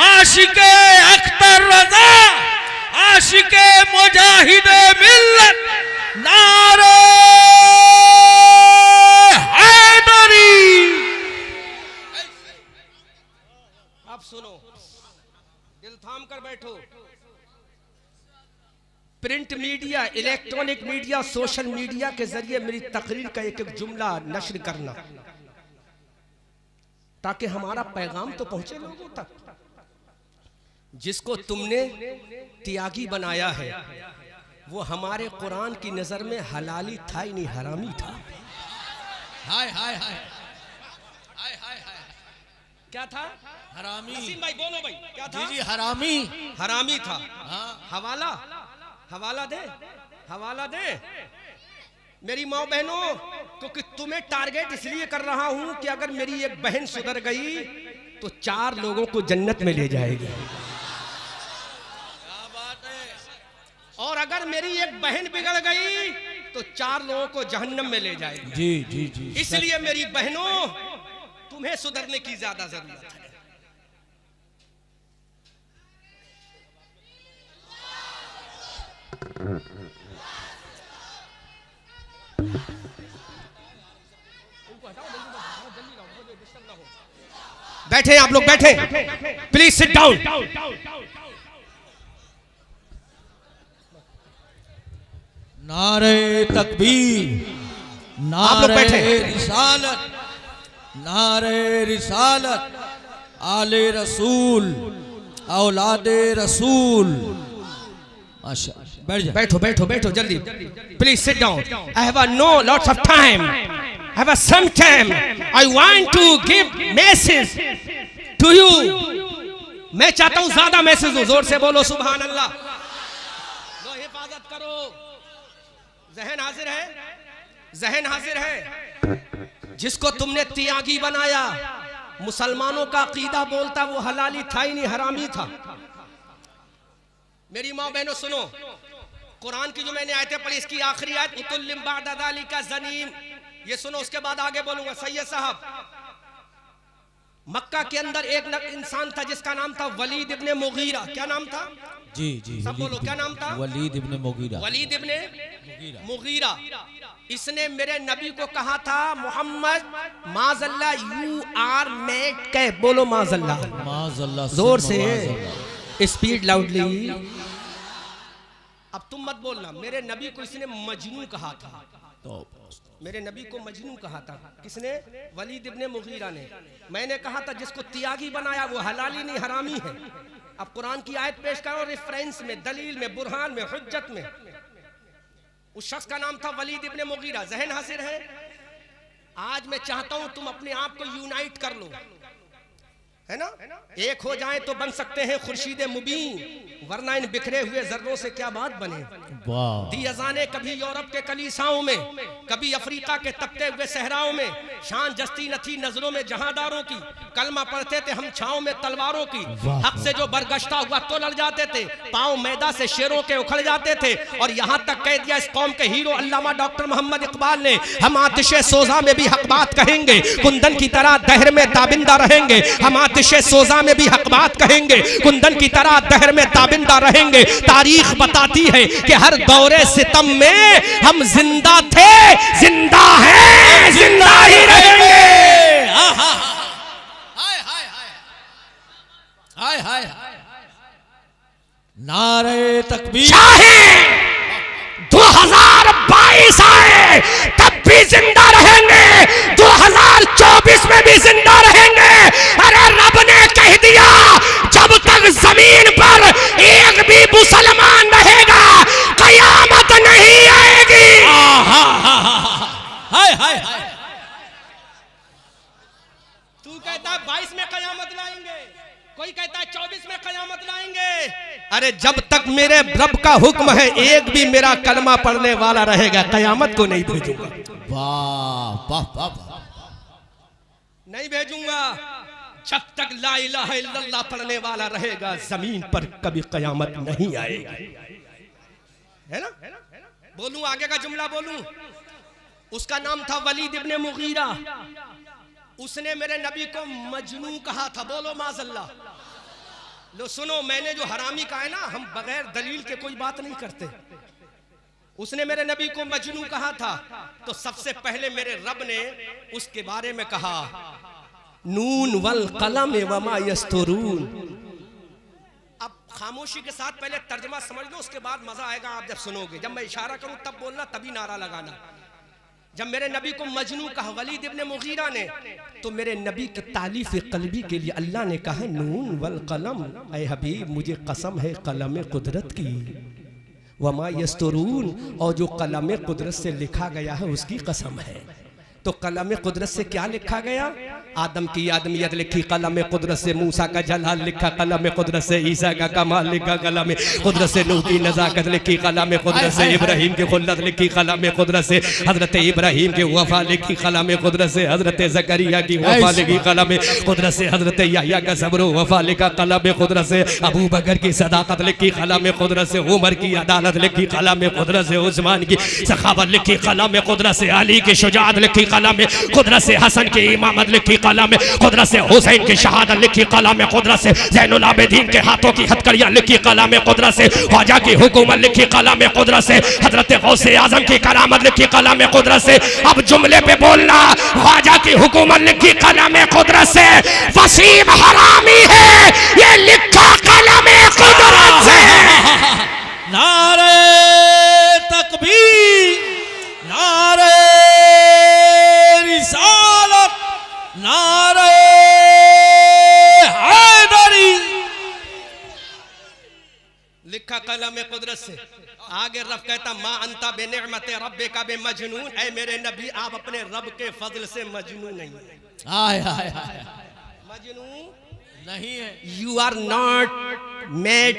आशिके अख्तर रज़ा, आशिके मुजाहिद मिल्लत, नारे हैदरी। अब सुनो, दिल थाम कर बैठो। Print media, electronic media, social media के जरिए मेरी तकरीर का एक एक जुमला नश्र करना ताकि हमारा पैगाम तो पहुंचे लोगों तक। जिसको तुमने त्यागी बनाया है वो हमारे कुरान की नजर में हलाली था ही नहीं, हरामी था। हाय हाय हाय हाय हाय हाय। क्या था? हरामी। नसीम भाई बोलो भाई क्या था? जी जी हरामी। हरामी था। हाँ। हवाला हवाला दे, हवाला दे मेरी माँ बहनों, क्योंकि तुम्हें टारगेट इसलिए कर रहा हूं कि अगर मेरी एक बहन सुधर गई तो 4 लोगों को जन्नत में ले जाएगी, क्या बात है। और अगर मेरी एक बहन बिगड़ गई तो 4 लोगों को जहन्नम में ले जाएगी। जी जी जी। इसलिए मेरी बहनों, तुम्हें सुधरने की ज्यादा जरूरत है। बैठे आप लोग, बैठे, प्लीज सिट डाउन। नारे तकबीर, आप लोग बैठे। नारे रिसालत, नारे रिसालत, आले रसूल, औलादे रसूल। माशा, बैठ जा। बैठो बैठो बैठो जल्दी, please sit down. I have know lots of time, I have some time. I want to give message to you. मैं चाहता हूं ज्यादा मैसेज हो। जोर से बोलो सुभान अल्लाह। लो हिफाजत करो। जहन हाजिर है, जहन हाजिर है। जिसको तुमने त्यागी बनाया, मुसलमानों का अकीदा बोलता वो हलाली था ही नहीं, हरामी था। मेरी माँ बहनों सुनो, कुरान की जो मैंने आयतें पढ़ी, इसकी आखिरी आयत उतुल्लिम बादा ज़ालिका ज़नीम, ये सुनो, उसके बाद आगे बोलूंगा। सैयद साहब, मक्का के अंदर एक इंसान था जिसका नाम था वलीद इब्ने मुगीरा। क्या नाम था? जी जी। सब बोलो, क्या नाम था? वलीद इब्ने मुगीरा। वलीद इब्ने मुगीरा। इसने मेरे नबी को कहा था, मोहम्मद माज़ल्ला यू आर मेड के, बोलो माज़ल्ला, माज़ल्ला, जोर से, स्पीड लाउडली। अब तुम मत बोलना। मेरे नबी को इसने मजनू कहा था। तो मेरे नबी को मजनू कहा था। किसने? वलीद इब्ने मुगीरा ने। मैंने कहा था जिसको त्यागी बनाया वो हलाली नहीं, हरामी है। अब कुरान की आयत पेश करो, रेफरेंस में, दलील में, बुरहान में, हुज्जत में। उस शख्स का नाम था वलीद इब्ने मुगीरा। जहन हासिल है? आज मैं चाहता हूं तुम अपने आप को यूनाइट कर लो, है ना? एक हो जाए तो बन सकते हैं खुर्शीद मुबीन, वरना इन बिखरे हुए जर्रों से क्या बात बने। दी अजाने कभी यूरोप के कलीसाओं में, कभी अफ्रीका के तपते हुए सहराओं में, शान जस्ती न थी नजरों में जहादारों की। कलमा पढ़ते थे हम छाओं में तलवारों की। हक से जो बरगश्ता हुआ तो लड़ जाते थे, पांव मैदा से शेरों के उखड़ जाते थे। और यहाँ तक कह दिया इस कौम के हीरो अल्लामा डॉक्टर मोहम्मद इकबाल ने, हम आतिशे सोजा में भी हक बात कहेंगे, कुंदन की तरह दहर में ताबिंदा रहेंगे। हम आतिशे सोजा में भी हक बात कहेंगे, कुंदन की तरह दहर में ताबिंदा रहेंगे। तारीख बताती है कि हर दौरे सितम में हम जिंदा थे, जिंदा हैं, जिंदा ही रहेंगे। हाय हाय, नारे तकबीर। चाहे 2022 आए तब भी जिंदा रहेंगे, 2024 में भी जिंदा रहेंगे। अरे रब ने कह दिया, जब तक जमीन पर एक भी मुसलमान रहेगा कयामत नहीं आएगी। हाय हाय हाय। तू कहता है 22 में कयामत लाएंगे, कोई कहता है 24 में कयामत लाएंगे। अरे जब तक मेरे रब का हुक्म है, एक भी मेरा कलमा पढ़ने वाला रहेगा, कयामत को नहीं भेजूंगा। वाह वाह वाह, नहीं भेजूंगा। जब तक ला इलाहा इल्लल्लाह पढ़ने वाला रहेगा, जमीन पर कभी कयामत नहीं आएगी, है ना? बोलूं आगे का जुमला बोलूं? उसका नाम था वलीद इब्ने मुगीरा। उसने मेरे नबी को मजनू कहा था, बोलो माज़ल्ला। लो सुनो, मैंने जो हरामी कहा है ना, हम बगैर दलील के कोई बात नहीं करते। उसने मेरे नबी को मजनू कहा था, तो सबसे पहले मेरे रब ने उसके बारे में कहा, नून वल कलम वमा यस्तुरून। अब खामोशी के साथ पहले तर्जमा समझ लो, उसके बाद मजा आएगा आप जब सुनोगे। जब मैं इशारा करूं तब बोलना, तभी नारा लगाना। जब मेरे नबी को मजनू कहा वलीद इब्ने मुगीरा ने, तो मेरे नबी की तालीफ कल्बी के लिए अल्लाह ने कहा, नून वल कलम, ऐ हबीब मुझे कसम है कलम कुदरत की, वमा यस्तुरून, और जो कलम कुदरत से लिखा गया है उसकी कसम है। तो कलम कुदरत से क्या लिखा गया? आदम की आदमियत लिखी कलम कुदरत से, मूसा का जलाल लिखा कलम कुदरत से, ईसा का कमाल लिखा कलम कुदरत से, नूह की नजाकत लिखी कलम कुदरत से, इब्राहिम की खुल्लत लिखी कलम कुदरत से, हजरत इब्राहिम की वफा लिखी कलम कुदरत से, हजरत जकरिया की वफा लिखी कलम कुदरत से, हजरत याह्या का सब्र वफा लिखा कलम कुदरत से, अबू बकर की सदाकत लिखी कलम कुदरत से, उमर की अदालत लिखी कलम कुदरत से, उस्मान की सखावत लिखी कलम कुदरत से, अली की शुजाअत लिखी कलम कुदरत से, हसन की इमामत लिखी कलम कुदरत से, हुसैन की शहादत लिखी कलम कुदरत से, ज़ैनुल आबिदीन के हाथों की हथकड़ियां लिखी कलम कुदरत से, ख्वाजा की हुकूमत लिखी कलम कुदरत से, हजरत गौसे आजम की करामत लिखी कलम कुदरत से। अब जुमले पे बोलना, ख्वाजा की हुकूमत लिखी कलम कुदरत से, वसीम हरामी है ये लिखा कलम कुदरत से। नारे तकबीर, नारे रिसालत, नारे हैदरी। लिखा कलम कुदरत से। आगे रब कहता मां अंता बेनिअमत रब्बे का बे मजनून, ऐ मेरे नबी आप अपने रब के फजल से मजनून नहीं है। हाय हाय हाय, मजनून नहीं है। You are not made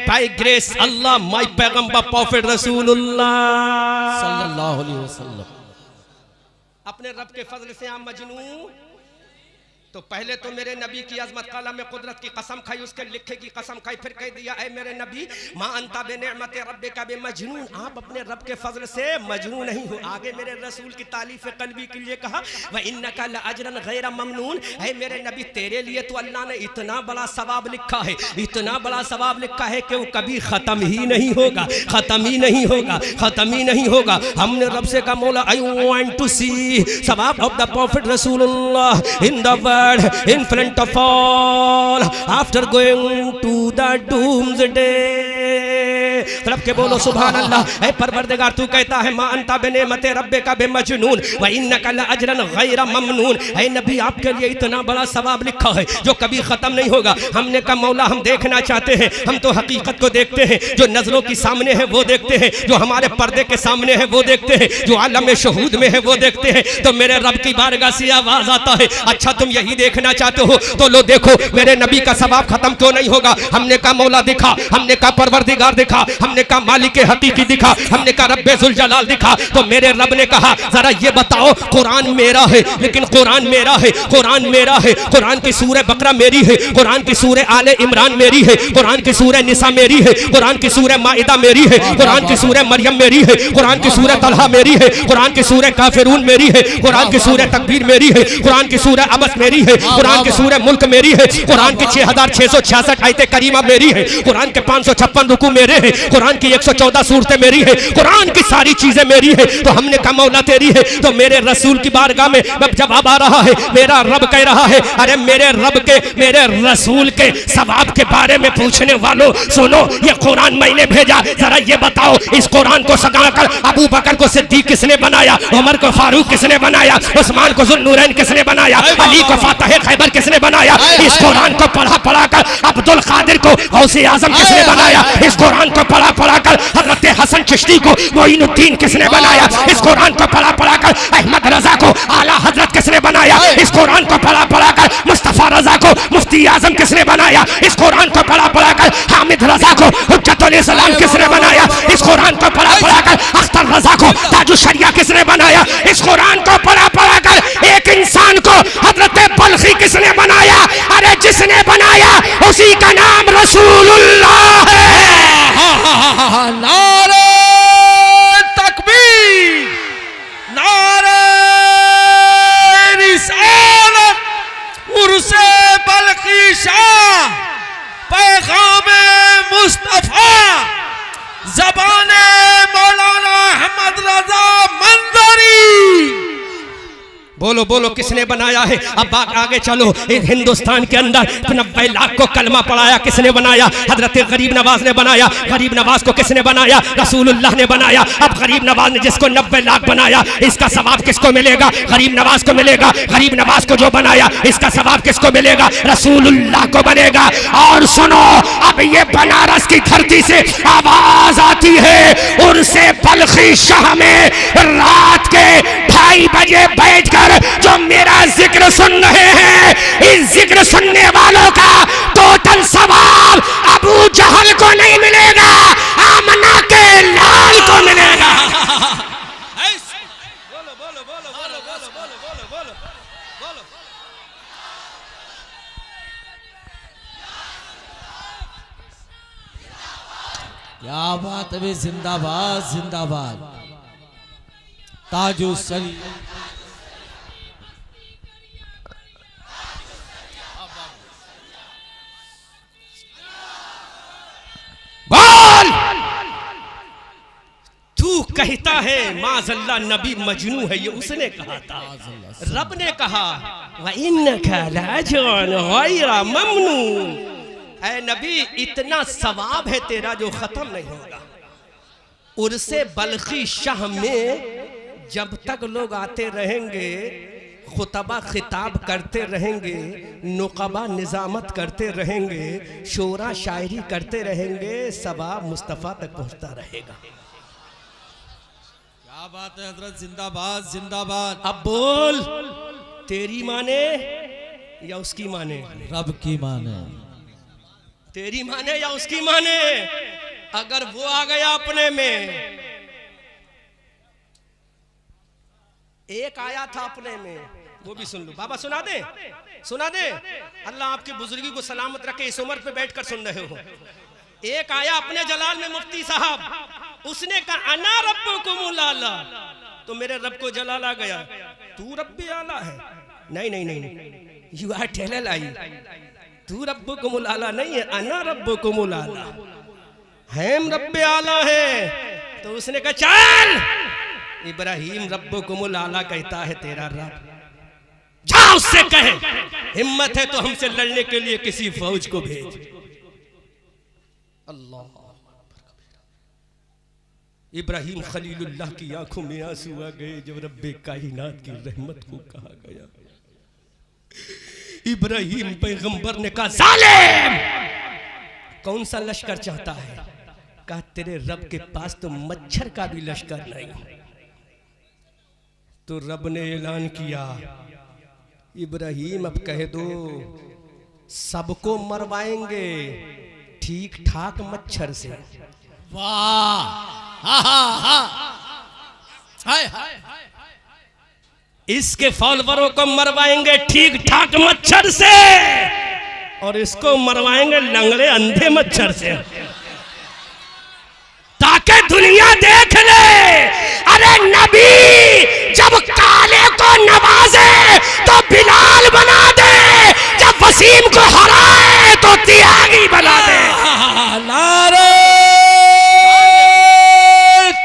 by grace Allah, my पैगंबर prophet रसूलुल्लाह सल्लल्लाहु अलैहि वसल्लम। अपने रब के फजल से आप मजनून। तो पहले तो मेरे नबी की अजमत कलम में कुदरत की कसम खाई, उसके लिखे की कसम खाई, फिर कह दिया ऐ मेरे नबी मां अंता बेनिअमत रब्बे का बे मजनून, आप अपने रब के फजल से मजनून नहीं हो। आगे मेरे रसूल की तारीफ कल्बी के लिए कहा व इन्नका लअजरन गैर ममनून, ऐ मेरे नबी तेरे लिए तो अल्लाह ने इतना बड़ा सवाब लिखा है, इतना बड़ा सवाब लिखा है कि वो कभी खत्म ही नहीं होगा, खत्म ही नहीं होगा, खत्म ही नहीं होगा। हमने रब से कहा मौला आई वांट टू सी सवाब ऑफ द प्रॉफिट रसूलुल्लाह in the in front of all after going to the doomsday। रब के बोलो सुभान अल्लाह। ऐ परवरदिगार तू कहता है मां अंता बेनिअमत रब्बे का बे मजनून व इन्नका लअजरन गैर ममनून, ऐ नबी आपके लिए इतना बड़ा सवाब लिखा है जो कभी खत्म नहीं होगा। हमने कहा मौला हम देखना चाहते हैं, हम तो हकीकत को देखते हैं, जो नजरों के सामने है वो देखते हैं, जो हमारे पर्दे के सामने है वो देखते हैं, जो आलम शहूद में है वो देखते हैं। तो मेरे रब की बारगाह से आवाज आता है अच्छा तुम यही देखना चाहते हो तो लो देखो मेरे नबी का सवाब खत्म क्यों नहीं होगा। हमने कहा मौला दिखा, हमने कहा परवरदिगार दिखा, हमने कहा मालिक हकीकी दिखा, हमने कहा रब्बे जुल जलाल दिखा। तो मेरे रब ने कहा जरा ये बताओ कुरान मेरा है, लेकिन कुरान मेरा है, कुरान मेरा है, कुरान की सूरह बकरा मेरी है, कुरान की सूरह आले इमरान मेरी है, कुरान की सूरह निसा मेरी है, कुरान की सूरह माइदा मेरी है, कुरान की सूरह मरियम मेरी है, कुरान की सूरह तलहा मेरी है, कुरान की सूरह काफिरून मेरी है, कुरान की सूरह तकबीर मेरी है, कुरान की सूरह अबस मेरी है, कुरान की सूरह मुल्क मेरी है, कुरान की 6666 आयते करीमा मेरी है, कुरान के 556 रुकू मेरे हैं, कुरान की 114 सूरतें मेरी है, कुरान की सारी चीजें मेरी है। तो हमने कहा मौला तेरी है। तो मेरे रसूल की बारगाह में अब जवाब आ रहा है, मेरा रब कह रहा है अरे मेरे रब के मेरे रसूल के सवाब के बारे में पूछने वालों सुनो, ये कुरान मैंने भेजा, जरा ये बताओ इस कुरान को सजाकर अबू बकर को सिद्दीक किसने बनाया, उमर को फारूक किसने बनाया, उस्मान को जुन्नूरैन किसने बनाया, अली को फातह खैबर किसने बनाया, इस कुरान को पढ़ा पढ़ा कर अब्दुल कादिर को गौसे आजम किसने बनाया, इस कुरान को पढ़ा पढ़ा कर हजरत हसन चिश्ती को मोइनुद्दीन किसने बनाया, इस कुरान को पढ़ा पढ़ा कर अहमद रजा को आला हजरत किसने बनाया, इस कुरान को पढ़ा पढ़ा कर मुस्तफा रजा को मुफ्ती आजम किसने बनाया, इस कुरान को पढ़ा पढ़ा कर हामिद रजा को हुज्जतुल इस्लाम किसने बनाया, इस कुरान को पढ़ा पढ़ा कर अख्तर रजा को ताजुल शरिया किसने बनाया, इस कुरान को पढ़ा पढ़ा कर एक इंसान को हजरत बल्खी किसने बनाया, अरे जिसने बनाया उसी का नाम रसूलुल्लाह है। नारे तकबीर, नारे रिसालत, उर्से बल्खी शाह, पैगामे मुस्तफा, ज़बाने मौलाना अहमद रजा मंजरी। बोलो बोलो किसने बनाया है। अब आगे चलो, इस हिंदुस्तान के अंदर 90 लाख को कलमा पढ़ाया किसने बनाया, हजरत गरीब नवाज ने बनाया। गरीब नवाज को किसने बनाया, रसूलुल्लाह ने बनाया। अब गरीब नवाज ने जिसको 90 लाख बनाया, इसका सवाब किसको मिलेगा, गरीब नवाज को मिलेगा। गरीब नवाज को जो बनाया, इसका सवाब किसको मिलेगा, रसूलुल्लाह को बनेगा। और सुनो, अब ये बनारस की धरती से आवाज आती है उर्से बल्खी शाह में रात के 2:30 बजे बैठकर जो मेरा जिक्र सुन रहे हैं, इस जिक्र सुनने वालों का टोटल सवाब अबू जहल को नहीं मिलेगा, आमना के लाल को मिलेगा। बोलो बोलो बोलो बोलो बोलो बोलो बोलो बोलो बोलो। क्या बात है, जिंदाबाद जिंदाबाद। ताजो सरी बोल। तू कहता है माज़अल्लाह नबी मजनू है, ये उसने कहा था। रब ने कहा व इन्नका लाजून गैरा ममनून, ऐ नबी इतना सवाब है तेरा जो खत्म नहीं होगा। उर्से बल्खी शाह में जब तक लोग आते रहेंगे, खुतबा खिताब करते रहेंगे, नुकबा निजामत करते रहेंगे, शोरा शायरी करते रहेंगे, सवाब मुस्तफ़ा तक पहुंचता रहेगा। क्या बात है हजरत, जिंदाबाद जिंदाबाद। अब बोल, तेरी माने या उसकी माने? रब की माने। तेरी माने या उसकी माने? अगर वो आ गया अपने में, एक आया था अपने में, वो भी सुन लो बाबा, सुना दे सुना दे। अल्लाह आपकी बुजुर्गी को सलामत रखे, इस उम्र पे बैठकर सुन रहे हो। एक आया अपने जलाल में मुफ्ती साहब, उसने कहा अना रब्बुकुमुल आला, तो मेरे रब को जलाल आ गया। तू रब्बे आला है? नहीं नहीं नहीं, यू आर टेलल आई, तू रब्बुकुमुल आला नहीं है, अना रब्बुकुमुल आला, हम रब्बे आला है। तो उसने कहा चल, इब्राहिम रब्बुकुमुल आला कहता है तेरा रब, जा उससे कहे हिम्मत है तो हमसे लड़ने के लिए किसी फौज को भेज। अल्लाह, इब्राहिम खलीलुल्लाह की आंखों में आंसू आ गए जब रब्बे कायनात की रहमत को कहा गया। इब्राहिम पैगंबर ने कहा जालिम, कौन सा लश्कर चाहता है? कहा तेरे रब के पास तो मच्छर का भी लश्कर नहीं। तो रब ने ऐलान किया, इब्राहिम अब कह दो सबको मरवाएंगे ठीक ठाक मच्छर से। वाह, हा हा हा, हाय हाय, इसके फॉलोवरों को मरवाएंगे ठीक ठाक मच्छर से, और इसको मरवाएंगे लंगड़े अंधे मच्छर से, ताकि दुनिया देख ले। अरे नबी जब काले को नवाजे तो बिलाल बना दे, जब वसीम को हराए तो त्यागी बना दे। नारे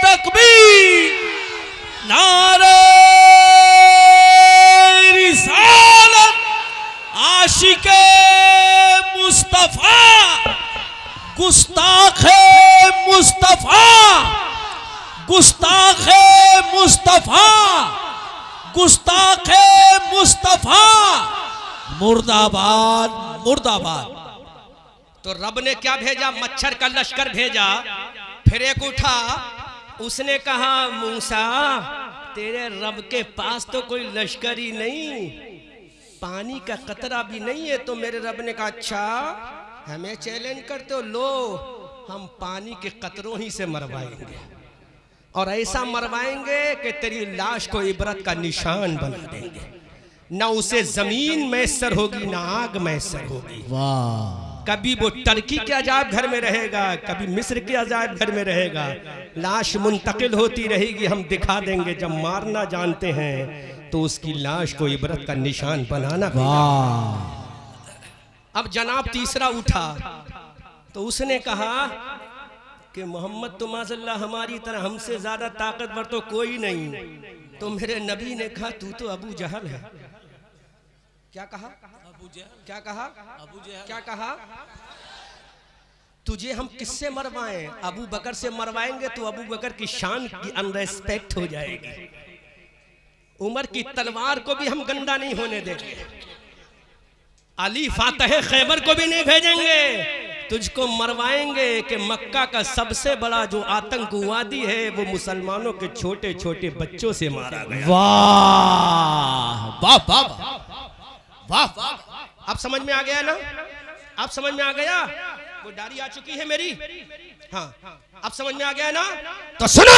तकबीर, नारे रिसालत, आशिके मुस्तफा, गुस्ताखे मुस्तफा, गुस्ताखे मुस्तफा, गुस्ताखे मुस्तफा, मुर्दाबाद मुर्दाबाद। तो रब ने क्या भेजा? मच्छर का लश्कर भेजा। फिर एक उठा, उसने कहा मूसा तेरे रब के पास तो कोई लश्कर ही नहीं, पानी का कतरा भी नहीं है। तो मेरे रब ने कहा अच्छा हमें चैलेंज करते हो, लो हम पानी के कतरों ही से मरवाएंगे, और ऐसा मरवाएंगे कि तेरी लाश को इबरत का निशान बना देंगे। ना उसे जमीन मैसर होगी ना आग मैसर होगी। वाह, कभी वो टर्की के अजायब घर में रहेगा, कभी मिस्र के अजायब घर में रहेगा। लाश मुंतकिल होती रहेगी, हम दिखा देंगे। जब मारना जानते हैं तो उसकी लाश को इबरत का निशान बनाना। वाह। अब जनाब तीसरा उठा तो उसने कहा कि मोहम्मद तो माज़अल्लाह हमारी तरह हमसे ज्यादा ताकतवर तो कोई नहीं। तो मेरे नबी ने कहा तू तो अबू जहल है। क्या कहा? क्या कहा? क्या कहा? तुझे हम किससे मरवाएं? अबू बकर से मरवाएंगे तो अबू बकर की शान की अनरेस्पेक्ट हो जाएगी। उमर की तलवार को भी हम गंदा नहीं होने देंगे। अली फातह खैबर को भी नहीं भेजेंगे। तुझको मरवाएंगे कि मक्का का सबसे बड़ा जो आतंकवादी है वो मुसलमानों के छोटे छोटे बच्चों से मारा गया। वाह वाह वाह वाह वाह। अब समझ में आ गया ना? अब समझ में आ गया? वो दाढ़ी आ चुकी है मेरी? हाँ, अब समझ में आ गया ना? तो सुनो,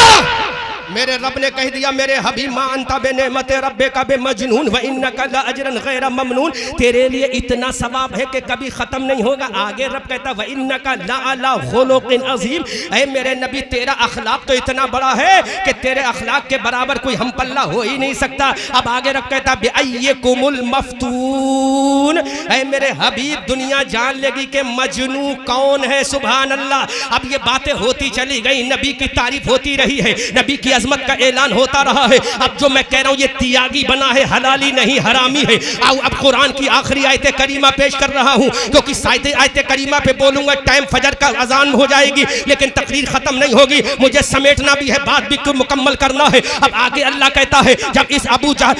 मेरे रब ने कह दिया मेरे हबीब मा अंता बे नेमते रब्बे का बे मजनून व इन्नका ला अजरन गैर ममनून। तेरे लिए इतना सवाब है कि कभी खत्म नहीं होगा। आगे रब कहता व इन्नका ला अला खुलुकिन अजीम। ऐ मेरे नबी तेरा अखलाक तो इतना बड़ा है कि तेरे अखलाक के बराबर कोई हम पल्ला हो ही नहीं सकता। अब आगे रब कहता बे अय्यकुमुल मफ्तून। ऐ मेरे हबीब दुनिया जान लेगी कि मजनू कौन है। सुभान अल्लाह। अब ये बातें होती चली गई, नबी की तारीफ होती रही है, नबी की अजमत का ऐलान होता रहा है। अब जो मैं कह रहा हूं ये त्यागी बना है, हलाली नहीं हरामी है। आओ अब कुरान की आखिरी आयत करीमा पेश कर रहा हूं, क्योंकि शायद आयत करीमा पे बोलूंगा टाइम फजर का अजान हो जाएगी, लेकिन तकरीर खत्म नहीं होगी, मुझे समेटना भी है, बात भी क्यों मुकम्मल करना है। अब आगे अल्लाह कहता है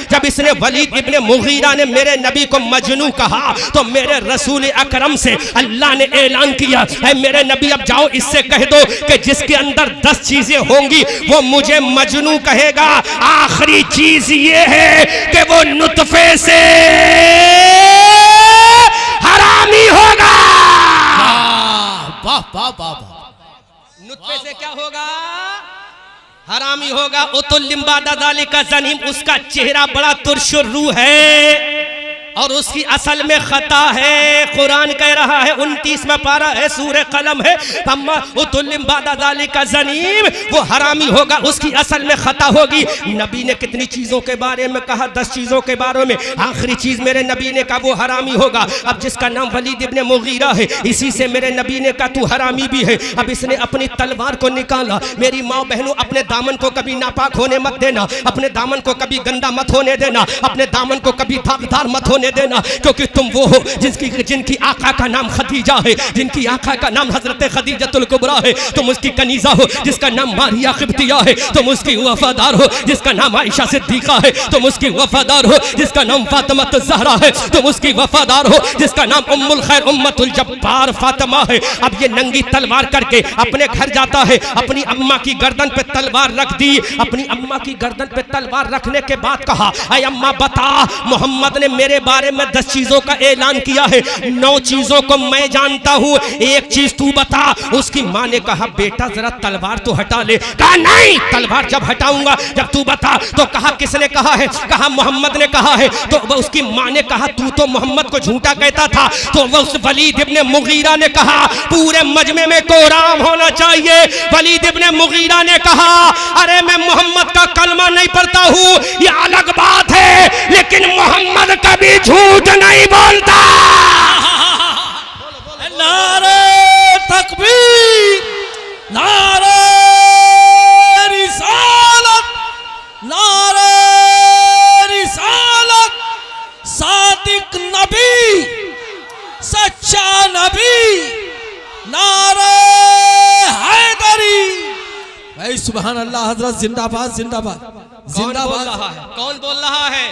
जब इसने वलीद इब्ने मुगीरा ने मेरे नबी को मजनू कहा तो मेरे रसूल अकरम से अल्लाह ने ऐलान किया है मेरे नबी अब जाओ इससे कह दो कि जिसके अंदर 10 चीजें होंगी वो मुझे मजनू कहेगा। आखिरी चीज ये है कि वो नुतफे से हरामी होगा। वाह वाह वाह। नुतफे से क्या होगा? हरामी होगा। उतुल्लिम बादा ज़ालिका ज़नीम। उसका चेहरा बड़ा तुरशुर्रू है और उसकी असल में खता है। कुरान कह रहा है 29वां पारा है, सूरह कलम है, ज़नीम, वो हरामी होगा, उसकी असल में खता होगी। नबी ने कितनी चीजों के बारे में कहा? 10 चीजों के बारे में। आखिरी चीज मेरे नबी ने कहा वो हरामी होगा। अब जिसका नाम वलीद इब्ने मुगीरा है, इसी से मेरे नबी ने कहा तू हरामी भी है। अब इसने अपनी तलवार को निकाला। मेरी माँ बहनों, अपने दामन को कभी नापाक होने मत देना, अपने दामन को कभी गंदा मत होने देना, अपने दामन को कभी दागदार मत होने देना, क्योंकि तुम वो हो जिनकी आका का नाम खदीजा है, जिनकी आका का नाम हजरत खदीजतुल कुबरा है। तुम उसकी कनीजा हो जिसका नाम मारिया क़िब्तिया है। तुम उसकी वफादार हो जिसका नाम आयशा सिद्दीक़ा है। तुम उसकी वफादार हो जिसका नाम फातिमा ज़हरा है। तुम उसकी वफादार हो जिसका नाम उम्मुल खैर उम्मतुल जब्बार फातिमा है। अब ये नंगी तलवार करके अपने घर जाता है, अपनी अम्मा की गर्दन पे तलवार रख दी। अपनी अम्मा की गर्दन पे तलवार रखने के बाद कहा ऐ अम्मा बता, मोहम्मद ने मेरे बारे में 10 चीजों का ऐलान किया है, 9 चीजों को मैं जानता हूं, एक चीज तू बता। उसकी मां ने कहा बेटा जरा तलवार तो हटा ले। कहा नहीं, तलवार जब हटाऊंगा जब तू बता। तो कहा किसने कहा है? कहा मोहम्मद ने कहा है। तो उसकी मां ने कहा तू तो मोहम्मद को झूठा कहता था। तो वो उस वलीद इब्ने मुगीरा ने कहा पूरे मजमे में कोराम होना चाहिए। वलीद इब्ने मुगीरा ने कहा अरे मैं मोहम्मद का कलमा नहीं पढ़ता हूं, ये अलग बात है, लेकिन मोहम्मद कभी झूठ नहीं बोलता। नारे तकबीर, नारे रिसालत, नारे रिसालत। सादिक नबी, सच्चा नबी, नारे हैदरी। भाई सुभान अल्लाह। हजरत जिंदाबाद जिंदाबाद जिंदाबाद। कौन बोल रहा है?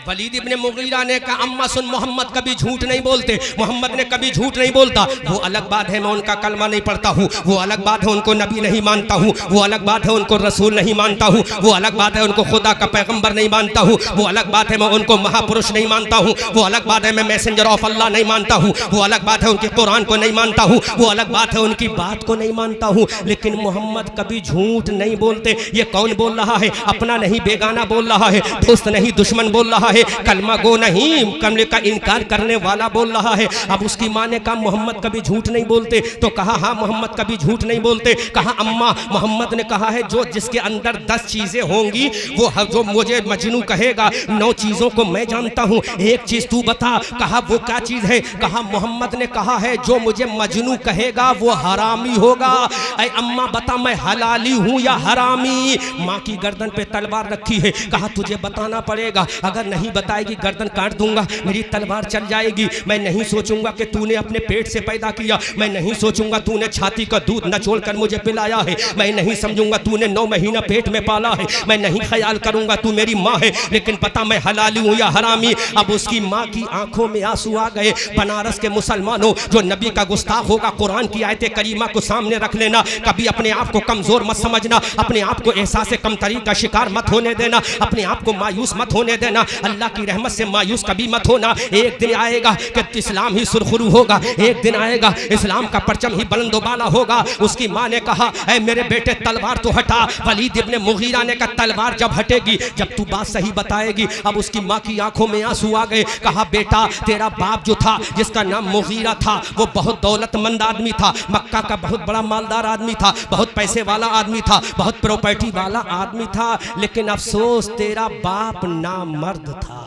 वलीद इब्ने मुगीरा ने कहा अम्मा सुन, मोहम्मद कभी झूठ नहीं बोलते, मोहम्मद ने कभी झूठ नहीं बोलता। वो अलग बात है मैं उनका कलमा नहीं पढ़ता हूँ, वो अलग बात है उनको नबी नहीं मानता हूँ, वो अलग बात है उनको रसूल नहीं मानता हूँ, वो अलग बात है उनको खुदा का पैगंबर नहीं मानता हूँ, वो अलग बात है मैं उनको महापुरुष नहीं मानता हूँ, वो अलग बात है मैं मैसेंजर ऑफ अल्लाह नहीं मानता हूँ, वो अलग बात है उनके कुरान को नहीं मानता हूँ, वो अलग बात है उनकी बात को नहीं मानता हूँ, लेकिन मोहम्मद कभी झूठ नहीं बोलते। ये कौन बोल रहा है? अपना नहीं बेगाना बोल रहा है, दोस्त नहीं दुश्मन बोल रहा है, कलमा गो नहीं कमले का इनकार करने वाला बोल रहा है। अब उसकी माँ ने कहा मोहम्मद कभी झूठ नहीं बोलते। तो कहा हाँ मोहम्मद कभी झूठ नहीं बोलते। कहा अम्मा मोहम्मद ने कहा है जो जिसके अंदर 10 चीजें होंगी वो जो मुझे मजनू कहेगा, 9 चीजों को मैं जानता हूँ, एक चीज तू बता। कहा वो क्या चीज है? कहा मोहम्मद ने कहा है जो मुझे मजनू कहेगा वो हरामी होगा। ऐ अम्मा बता मैं हलाली हूँ या हरामी? माँ की गर्दन पे तलवार रखी है। कहा तुझे बताना पड़ेगा, अगर नहीं नहीं बताएगी गर्दन काट दूंगा, मेरी तलवार चल जाएगी। मैं नहीं सोचूंगा कि तूने अपने पेट से पैदा किया, मैं नहीं सोचूंगा तूने छाती का दूध नचोड़ कर मुझे पिलाया है, मैं नहीं समझूंगा तूने 9 महीना पेट में पाला है, मैं नहीं ख्याल करूंगा तू मेरी माँ है। लेकिन पता मैं हलाली हूँ या हरामी। अब उसकी माँ की आंखों में आंसू आ गए। बनारस के मुसलमानों, जो नबी का गुस्ताख होगा, कुरान की आयत करीमा को सामने रख लेना। कभी अपने आप को कमजोर मत समझना, अपने आप को एहसास कमतरी का शिकार मत होने देना, अपने आप को मायूस मत होने देना। अल्लाह की रहमत से मायूस कभी मत होना। एक दिन आएगा कि इस्लाम ही सुरखरू होगा, एक दिन आएगा इस्लाम का परचम ही बुलंदोबाला होगा। उसकी माँ ने कहा, ऐ मेरे बेटे तलवार तो हटा। वलीद इब्ने मुगीरा ने कहा, तलवार जब हटेगी, जब तू बात सही बताएगी। अब उसकी माँ की आंखों में आंसू आ गए। कहा, बेटा तेरा बाप जो था, जिसका नाम मुगीरा था, वो बहुत दौलतमंद आदमी था, मक्का का बहुत बड़ा मालदार आदमी था, बहुत पैसे वाला आदमी था, बहुत प्रॉपर्टी वाला आदमी था। लेकिन अफसोस तेरा बाप नामर्द था।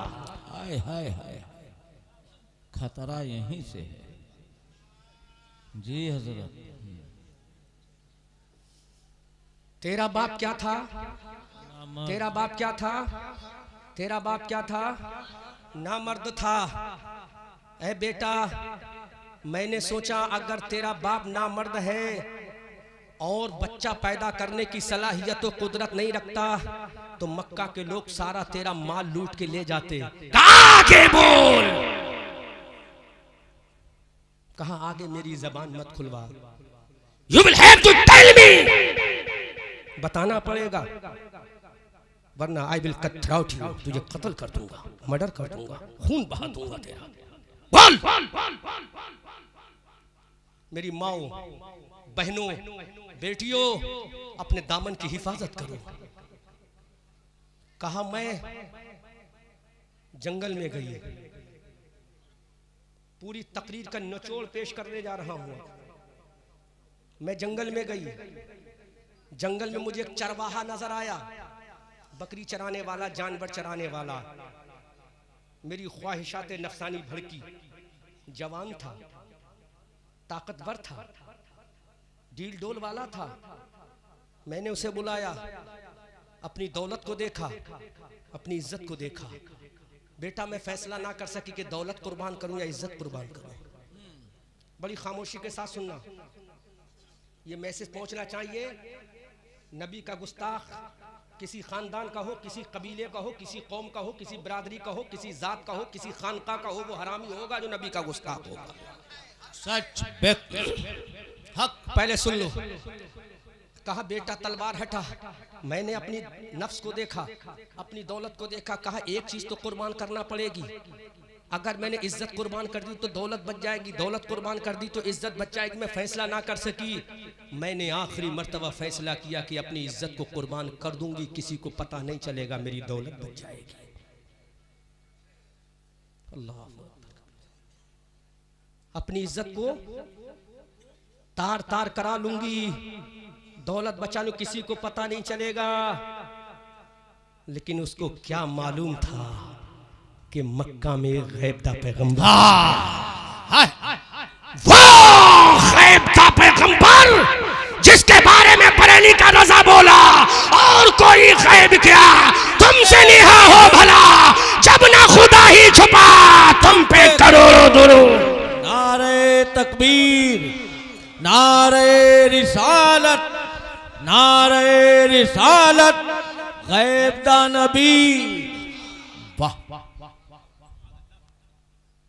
हाय हाय हाय, खतरा यहीं से है। जी हजरत। तेरा बाप क्या था? तेरा बाप क्या था? तेरा बाप क्या था? नामर्द था। ऐ बेटा, मैंने सोचा अगर तेरा बाप नामर्द है और बच्चा पैदा करने की सलाहियत तो कुदरत नहीं रखता, तो मक्का के लोग सारा तेरा माल लूट के ले जाते। आगे बोल। कहा, आगे मेरी जबान मत खुलवा। You will have to tell me. बताना पड़ेगा, वरना I will cut out you, तुझे कत्ल कर दूंगा, मर्डर कर दूंगा, खून बहा दूंगा तेरा। बोल। मेरी माओ, बहनों, बेटियों, अपने दामन की हिफाजत करो। कहा, मैं जंगल में गई, पूरी तकरीर का निचोड़ पेश करने जा रहा हूं। मैं जंगल में गई, जंगल में मुझे एक चरवाहा नजर आया, बकरी चराने वाला, जानवर चराने वाला। मेरी ख्वाहिशात नफसानी भड़की। जवान था, ताकतवर था, डील डोल वाला था। मैंने उसे बुलाया, अपनी दौलत को देखा, अपनी इज्जत को देखा। बेटा, मैं फैसला ना कर सकी कि दौलत कुर्बान करूं या इज्जत कुर्बान करूं। बड़ी खामोशी के साथ सुनना, ये मैसेज पहुंचना चाहिए। नबी का गुस्ताख किसी खानदान का हो, किसी कबीले का हो, किसी कौम का हो, किसी बरादरी का हो, किसी जात का हो, किसी खानका का हो, वो हरामी होगा जो नबी का गुस्ताख होगा। सच व्यक्ति हक पहले सुन लो। कहा, बेटा तलवार हटा। मैंने अपनी नफ्स को देखा, अपनी दौलत को देखा। कहा, एक चीज तो कुर्बान करना पड़ेगी। अगर मैंने इज्जत कुर्बान कर दी तो दौलत बच जाएगी, दौलत कुर्बान कर दी तो इज्जत बच जाएगी। मैं फैसला ना कर सकी। मैंने आखिरी मर्तबा फैसला किया कि अपनी इज्जत को कुर्बान कर दूंगी, किसी को पता नहीं चलेगा, मेरी दौलत बच जाएगी। अल्लाह, अपनी इज्जत को तार तार करा लूंगी, दौलत बचा लूं, किसी को पता नहीं चलेगा। लेकिन उसको क्या मालूम था कि मक्का में एक गैब था पैगंबर। वो गैब था पैगंबर जिसके बारे में बरेली का रजा बोला, और कोई गैब क्या तुमसे निहा हो भला, जब ना खुदा ही छुपा तुम पे करोड़ों दुरूद। नारे तकबीर, नारे रिसालत, नारे रिसालत, गैब दा नबी। वाह,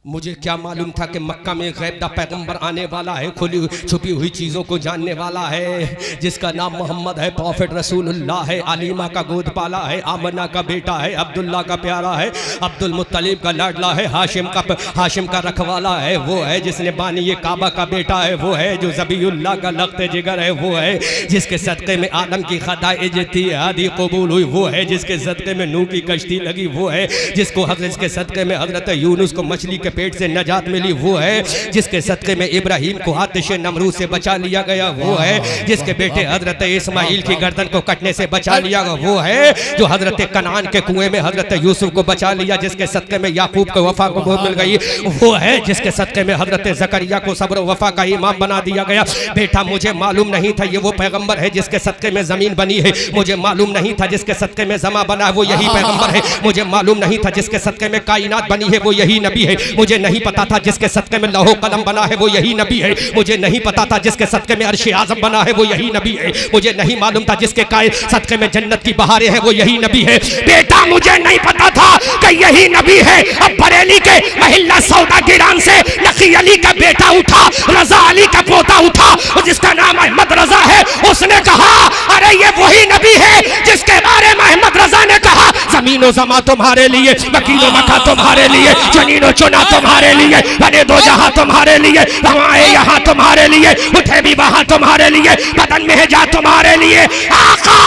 मुझे क्या मालूम था कि मक्का में गैब दा पैगंबर आने वाला है, खुली छुपी हुई चीज़ों को जानने वाला है, जिसका नाम मोहम्मद है, प्रॉफिट रसूलुल्लाह है, अलीमा का गोद पाला है, आमना का बेटा है, अब्दुल्ला का प्यारा है, अब्दुल मुत्तलिब का लाडला है, हाशिम का रखवाला है, वो है जिसने बानी ये काबा का बेटा है, वो है जो ज़बीउल्लाह का लख्त जिगर है, वो है जिसके सदक़े में आदम की खदाइज थी आदि कबूल हुई, वो है जिसके सदक़े में नूह की कश्ती लगी, वो है जिसको जिसके सदक़े में हज़रत यूनुस को मछली के पेट से नजात मिली वो है जिसके सदक़े में इब्राहिम को आतिश नमरूद से बचा लिया गया, वो है जिसके बेटे हजरत इस्माइल की गर्दन को कटने से बचा लिया गया, वो है जो हजरत कनान के कुएं में हजरत यूसुफ को बचा लिया, जिसके सदक़े में याकूब को वफा को मिल गई, वो है जिसके सदक़े में हजरत ज़करिया को सब्र वफा का इमाम बना दिया गया। बेटा मुझे मालूम नहीं था ये वो पैगंबर है जिसके सदक़े में ज़मीन बनी है, मुझे मालूम नहीं था जिसके सदक़े में ज़मा बना है वो यही पैगंबर है, मुझे मालूम नहीं था जिसके सदक़े में कायनात बनी है वो यही नबी है, मुझे नहीं पता था जिसके सदक़े में लौह कलम बना है वो यही नबी है, मुझे नहीं पता था जिसके सदक़े में अर्श आज़म बना है वो यही नबी है, मुझे नहीं मालूम था जिसके सदक़े में जन्नत की बहारें हैं वो यही नबी है। बेटा मुझे नहीं पता था कि यही नबी है। अब बरेली के महिला सौदा गिरान से नकी अली का बेटा उठा, रजा अली का पोता उठा, जिसका नाम अहमद रजा है, उसने कहा अरे ये वही नबी है जिसके बारे में अहमद रजा ने कहा जमीनो जमा तुम्हारे लिए, मकीनो मका तुम्हारे लिए, जनीनो चुना तुम्हारे लिए, बने दो जहां तुम्हारे लिए, हवाएं यहाँ तुम्हारे लिए, उठे भी वहां तुम्हारे लिए, बदन में जा तुम्हारे लिए, आका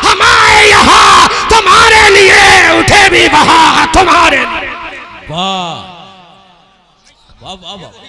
हमारे यहाँ तुम्हारे लिए, उठे भी वहां तुम्हारे लिए। वाह वाह वाह वाह।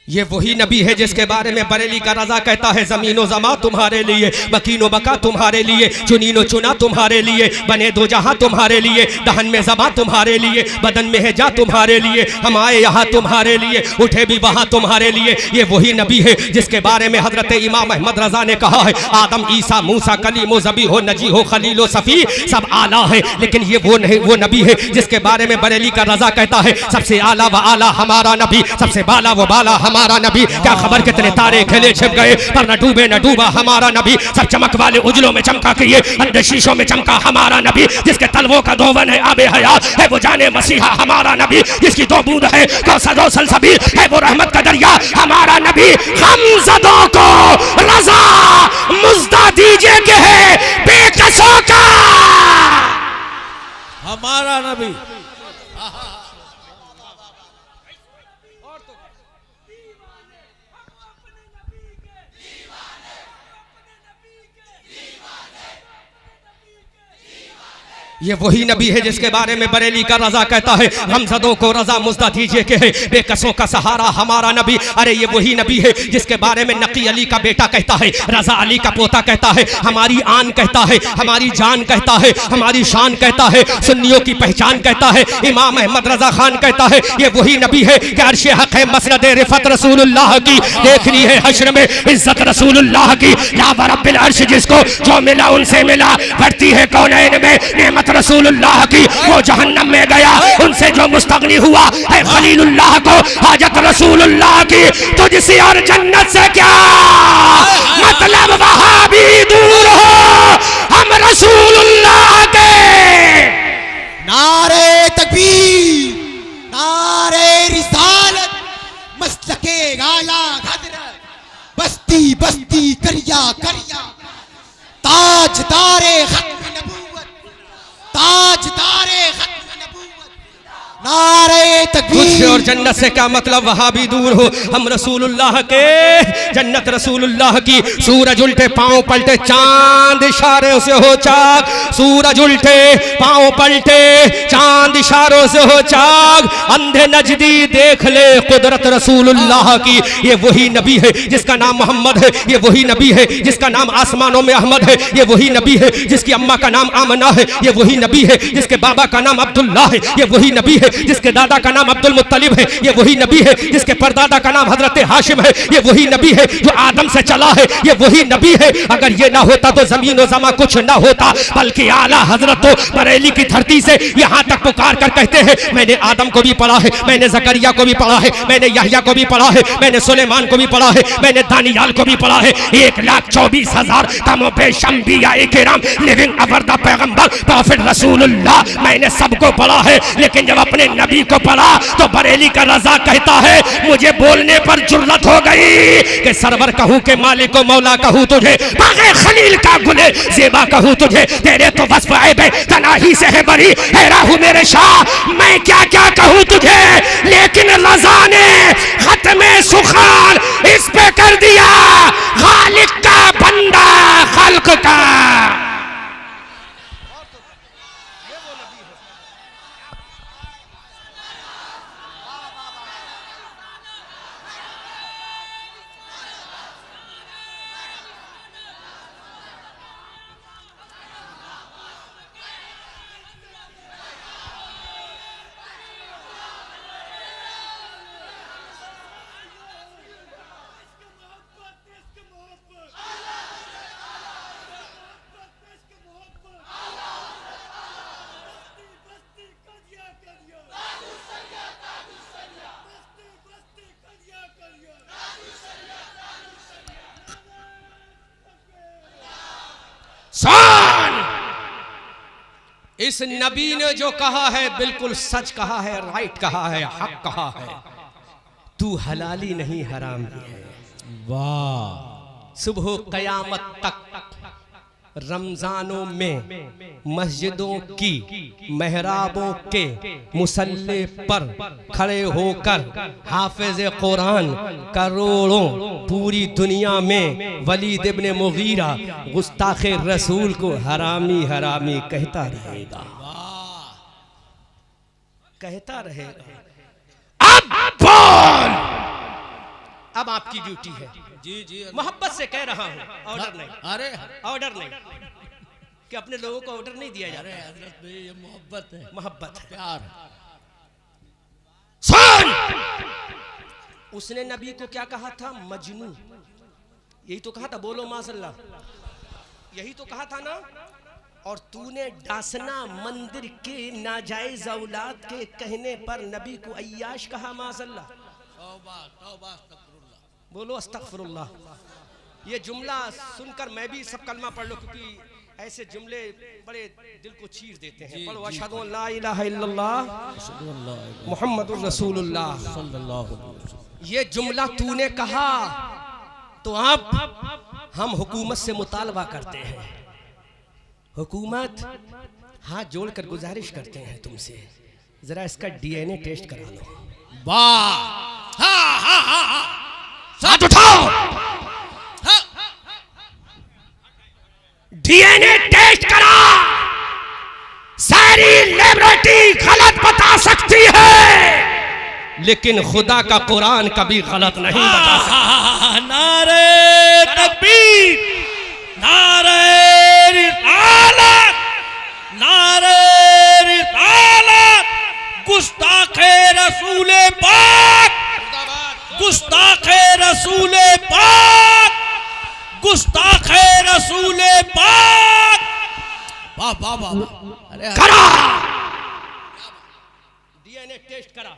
ये वही नबी है जिसके बारे में बरेली का रजा कहता है जमीनो जमा तुम्हारे लिए, मकीनो बका तुम्हारे लिए, चुनीनो चुना तुम्हारे लिए, बने दो जहां तुम्हारे लिए, दहन में जबा तुम्हारे लिए, बदन में है जा तुम्हारे लिए, हम आए यहाँ तुम्हारे लिए, उठे भी वहां तुम्हारे लिए। ये वही नबी है जिसके बारे में हजरत इमाम अहमद रजा ने कहा है आदम ईसा मूसा कलीमो ज़बी हो नजी हो खलीलो सफ़ी सब आला है, लेकिन ये वो नहीं वो नबी है जिसके बारे में बरेली का रजा कहता है सबसे आला व आला हमारा नबी, सबसे बाला व बाला हमारा नबी। क्या खबर कितने तारे खेले छिप गए पर न डूबे न डूबा हमारा नबी, सब चमक वाले उजलों में चमका के ये अंधे शीशों में चमका हमारा नबी, जिसके तलवों का दोवन है आबे हयात है वो जाने मसीहा हमारा नबी, जिसकी दो बूंद है कौसर और सलसबील है वो रहमत का दरिया हमारा नबी। हमज़दों को रज़ा मुज़्दा दीजिए के है बेकसों का हमारा नबी। ये वही नबी है जिसके बारे में बरेली का रजा कहता है हमज़दों को रजा मुज़्दा दीजिए के है बेकसों का सहारा हमारा नबी। अरे ये वही नबी है जिसके बारे में नकी अली का बेटा कहता है, रजा अली का पोता कहता है, हमारी आन कहता है, हमारी जान कहता है, हमारी शान कहता है, सुन्नियों की पहचान कहता है, इमाम अहमद रजा खान कहता है ये वही नबी है कि अर्शे हक़ है मसनद रिफ़त रसूलुल्लाह की, देखनी है हश्र में इज्जत रसूलुल्लाह की, या रब्बिल अर्श जिसको जो मिला उनसे मिला, बढ़ती है कौनैन में नेमत रसूलुल्लाह की, वो जहन्नम में गया उनसे जो मुस्तगनी हुआ है खलीलुल्लाह को हाजत रसूलुल्लाह की, तुझसे और जन्नत से क्या मतलब वहां भी दूर हो हम रसूलुल्लाह के। नारे तकबीर, नारे रिसालत, मसलके आला हज़रत, बस्ती बस्ती करिया करिया, ताजदारे खत्म नबूवत, ताजदारे खत्म नबूवत, नारे तुझसे तकबीर। और जन्नत से क्या मतलब वहां भी दूर हो हम रसूलुल्लाह के, जन्नत रसूलुल्लाह की। सूरज उल्टे पांव पलटे चांद इशारे से हो चाक, सूरज उल्टे पांव पलटे चांद इशारों से हो चाक, अंधे नजदी देख ले कुदरत रसूलुल्लाह की। ये वही नबी है जिसका नाम मोहम्मद है, ये वही नबी है जिसका नाम आसमानों में अहमद है, ये वही नबी है जिसकी अम्मा का नाम आमना है, ये वही नबी है जिसके बाबा का नाम अब्दुल्ला है, ये वही नबी है जिसके दादा का नाम अब्दुल मुत्तलिब है, ये वही नबी है जिसके परदादा का नाम हजरत हाशिम है, ये वही नबी है जो आदम से चला है, ये वही नबी है। अगर ये ना होता तो जमीन और जमा कुछ ना होता, बल्कि आला हजरत तो बरेली की धरती से यहाँ तक पुकार कर कहते हैं मैंने आदम को भी पढ़ा है, मैंने जकरिया को भी पढ़ा है, मैंने यहया को भी पढ़ा है, मैंने सुलेमान को भी पढ़ा है, मैंने दानियाल को भी पढ़ा है। 1,24,000 कमो बेश अंबिया किराम लिविंग अवर द पैगंबर प्रॉफिट रसूलुल्लाह, मैंने सबको पढ़ा है। लेकिन जब अपने अपने नबी को पढ़ा तो बरेली का रजा कहता है मुझे बोलने पर जुर्रत हो गई कि सरवर कहूं के मालिक को मौला कहूं तुझे, बागे खलील का गुले जेबा कहूं तुझे, तेरे तो वस्फ ऐब तनाही से है बरी, हैरा हूं मेरे शाह मैं क्या क्या कहूं तुझे, लेकिन रजा ने खत्मे सुखान इस पे कर दिया, खालिक का बंदा खल्क का। इस नबी ने जो कहा है बिल्कुल सच कहा है, राइट कहा है, हक कहा है, तू हलाली नहीं हरामी है। वाह। सुबह कयामत तक रमजानों में मस्जिदों की मेहराबों के मुसल्ले पर खड़े होकर हाफिज कुरान करोड़ों पूरी दुनिया में वलीद इब्ने मुगीरा गुस्ताख रसूल को हरामी हरामी कहता रहेगा, कहता रहेगा। अब बोल, अब आपकी ड्यूटी है। जी जी मोहब्बत से कह रहा हूँ, ऑर्डर नहीं। अरे ऑर्डर नहीं कि अपने लोगों को ऑर्डर नहीं दिया जाता है। हजरत भाई ये मोहब्बत है, मोहब्बत है, प्यार। सुन, उसने नबी को क्या कहा था? मजनू। यही तो कहा था, बोलो माशअल्लाह, यही तो कहा था ना। और तूने डासना मंदिर के नाजायज औलाद के कहने पर नबी को अय्याश कहा, माशअल्लाह। तौबा तौबा अस्तगफिरुल्लाह, बोलो अस्तगफिरुल्लाह। ये जुमला सुनकर मैं भी सब कलमा पढ़ लो, क्योंकि ऐसे जुमले बड़े दिल को चीर देते हैं। पढ़ो अशहदु अल्ला इलाहा इल्लल्लाह मुहम्मदुर रसूलुल्लाह सल्लल्लाहु अलैहि वसल्लम। ये जुमला तूने कहा तो अब हम हुकूमत से मुतालबा करते हैं। हुकूमत हाथ जोड़कर गुजारिश करते हैं तुमसे, जरा इसका डीएनए टेस्ट करा लो। वाह, हाँ हाँ हाँ हाँ, हाथ उठाओ, डीएनए टेस्ट करा। सारी लेबोरेटरी गलत बता सकती है, लेकिन खुदा का कुरान कभी गलत नहीं बता सकता। नारे तकबीर, नारे रिसालत, नारे रिसालत, गुस्ताखे रसूले पाक, गुस्ताखे रसूले पाक, गुस्ताखे रसूले पाक। वाह वाह वाह, अरे करा, डीएनए टेस्ट करा,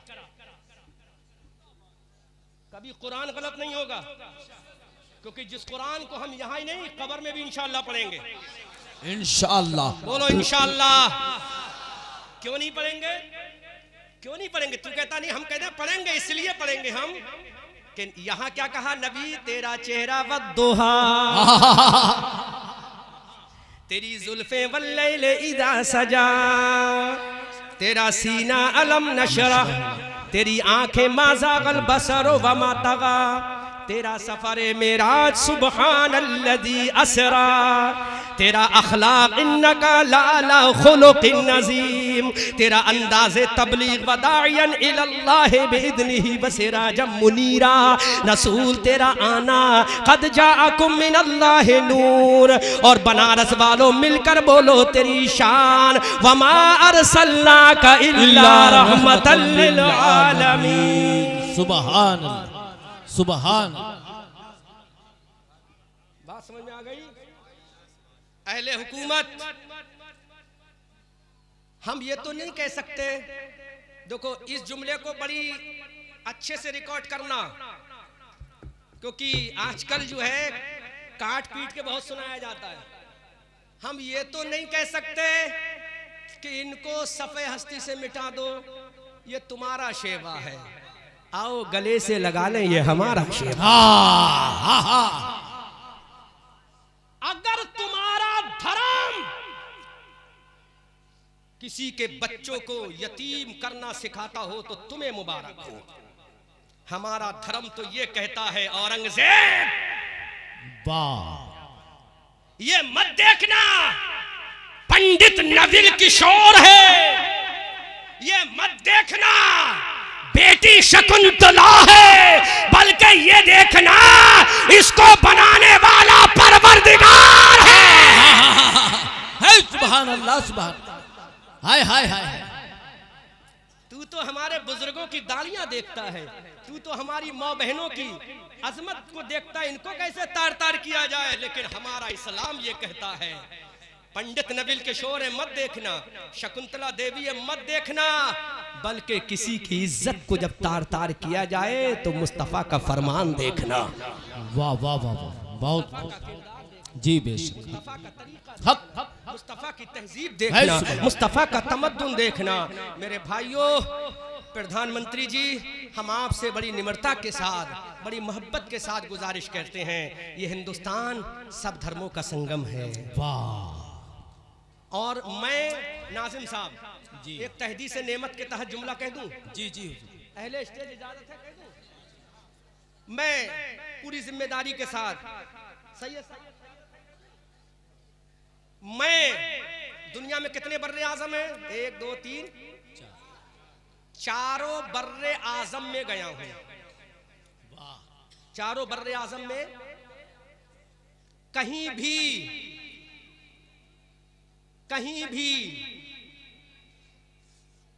कभी कुरान गलत नहीं होगा, क्योंकि जिस कुरान को हम यहाँ ही नहीं कब्र में भी इंशाअल्लाह पढ़ेंगे। इंशाअल्लाह, बोलो इंशाअल्लाह। क्यों नहीं पढ़ेंगे? क्यों नहीं पढ़ेंगे? तू कहता नहीं, हम कहते हैं पढ़ेंगे, इसलिए पढ़ेंगे हम कि यहाँ क्या कहा नबी, तेरा चेहरा वद्दुहा, तेरी जुल्फे वल्लैल इदा सजा, तेरा सीना अलम नशरा, तेरी आंखें माज़ागल बसरो वमा तगा, तेरा सफरे मेराज सुबहान अल्लज़ी असरा, तेरा अखलाक इन्नका लाला खुलुक़िन नज़ीम, तेरा अंदाज़े तबलीग वदायन इलल्लाह बिइज़्निही वसिराजम मुनीरा, रसूल तेरा आना क़द जाअकुम मिनल्लाहि नूर। और बनारस वालों मिलकर बोलो तेरी शान, वमा अरसलनाका इल्ला रहमतल लिल आलमीन। सुबहान अल्लाह, सुबहान। बात समझ में आ गई? अहले हुकूमत, हम ये तो नहीं कह सकते, देखो इस जुमले को बड़ी अच्छे से रिकॉर्ड करना, क्योंकि आजकल जो है काट पीट के बहुत सुनाया जाता है। हम ये तो नहीं कह सकते कि इनको सफ़े हस्ती से मिटा दो, ये तुम्हारा शेवा है, आओ गले से लगा लें ये हमारा शेवा। अगर तुम्हारा धर्म किसी के बच्चों को यतीम करना सिखाता हो तो तुम्हें मुबारक हो। हमारा धर्म तो ये कहता है औरंगजेब, वाह ये मत देखना पंडित नविल किशोर है, ये मत देखना बेटी शकुंतला है, बल्कि ये देखना इसको बनाने वाला परवरदिगार है। सुभान अल्लाह, सुभान, हाय हाय हाय। तू तो हमारे बुजुर्गों की दाढ़ियां देखता है, तू तो हमारी माँ बहनों की अजमत को देखता है, इनको कैसे तार तार किया जाए, लेकिन हमारा इस्लाम ये कहता है पंडित नबिल किशोर है मत देखना, शकुंतला देवी है मत देखना, बल्कि किसी की इज्जत को जब तार तार किया जाए तो मुस्तफा का फरमान देखना। वाह वाह वाह वाह, बहुत जी बेशक। मुस्तफा का तरीका, मुस्तफा की तहजीब देखना, मुस्तफा का तमद्दुन देखना। मेरे भाइयों, प्रधानमंत्री जी, हम आपसे बड़ी निम्रता के साथ, बड़ी मोहब्बत के साथ गुजारिश करते हैं, ये हिंदुस्तान सब धर्मों का संगम है। वाह। और मैं नाजिम साहब जी एक तहदी से नेमत के तहत जुमला कह दूं? जी जी अहले स्टेज इजाजत है कह दूं? मैं पूरी जिम्मेदारी के साथ, सैयद मैं दुनिया में कितने बर्रे आजम हैं? 1 2 3 चारों बर्रे आजम में गया हूं। चारों बर्रे आजम में कहीं भी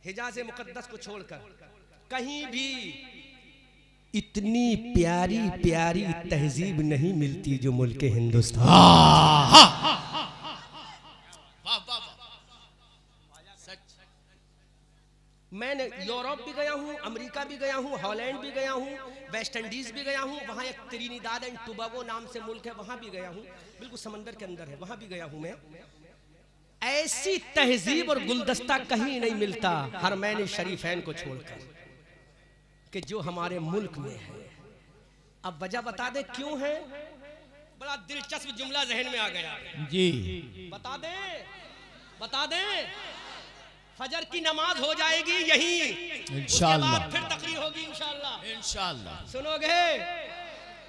हिजाज मुकद्दस को छोड़कर कहीं भी इतनी प्यारी प्यारी तहजीब नहीं मिलती जो मुल्क हिंदुस्तान। मैंने यूरोप भी गया हूँ, अमेरिका भी गया हूँ, हॉलैंड भी गया हूँ, वेस्ट इंडीज भी गया हूँ, वहाँ एक त्रिनिदाद एंड टोबैगो नाम से मुल्क है, वहाँ भी गया हूँ, बिल्कुल समंदर के अंदर है, वहाँ भी गया हूँ मैं। ऐसी तहजीब और गुलदस्ता कहीं नहीं मिलता हरमैन शरीफैन को छोड़कर कि जो हमारे मुल्क में है। अब वजह बता दे क्यों है? बड़ा दिलचस्प जुमला जहन में आ गया जी, बता दे। फजर की नमाज हो जाएगी यही, इंशाअल्लाह, फिर तकरीर होगी इंशाअल्लाह। इंशाअल्लाह सुनोगे?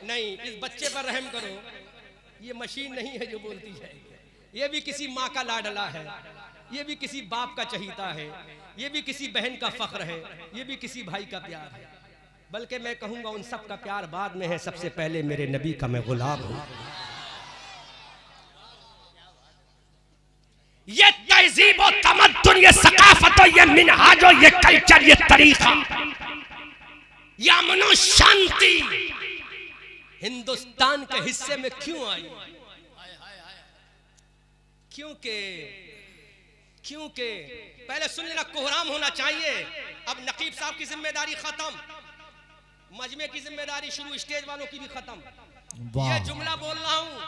नहीं, इस बच्चे पर रहम करो, ये मशीन नहीं है जो बोलती जाएगी। ये भी किसी माँ का लाडला है, ये भी किसी बाप का चहीता है, ये भी किसी बहन का फख्र है, ये भी किसी भाई का प्यार है। बल्कि मैं कहूँगा उन सब का प्यार बाद में है, सबसे पहले मेरे नबी का मैं गुलाम हूँ। ये तहजीब और तमद्दुन, ये सकाफत, ये मिनहाज, ये कल्चर, ये तरीका, ये अमन शांति हिंदुस्तान के हिस्से में क्यों आई? क्योंकि पहले सुन लेना, कोहराम होना चाहिए। अब नकीब साहब की जिम्मेदारी खत्म, मजमे की जिम्मेदारी शुरू, स्टेज वालों की भी खत्म। ये जुमला बोल रहा हूं,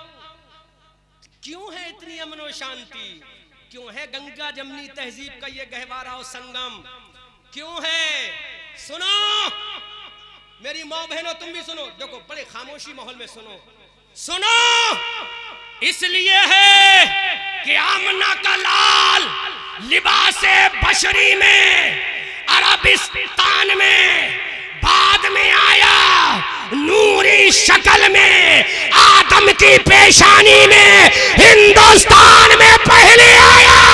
क्यों है इतनी अमन और शांति? क्यों है गंगा जमनी तहजीब का ये गहवारा और संगम? क्यों है? सुनो मेरी माँ बहनों, तुम भी सुनो, देखो बड़े खामोशी माहौल में सुनो। इसलिए है कि आमना का लाल लिबासे बशरी में अरबिस्तान में बाद में आया, नूरी शक्ल में आदम की पेशानी में हिंदुस्तान में पहले आया।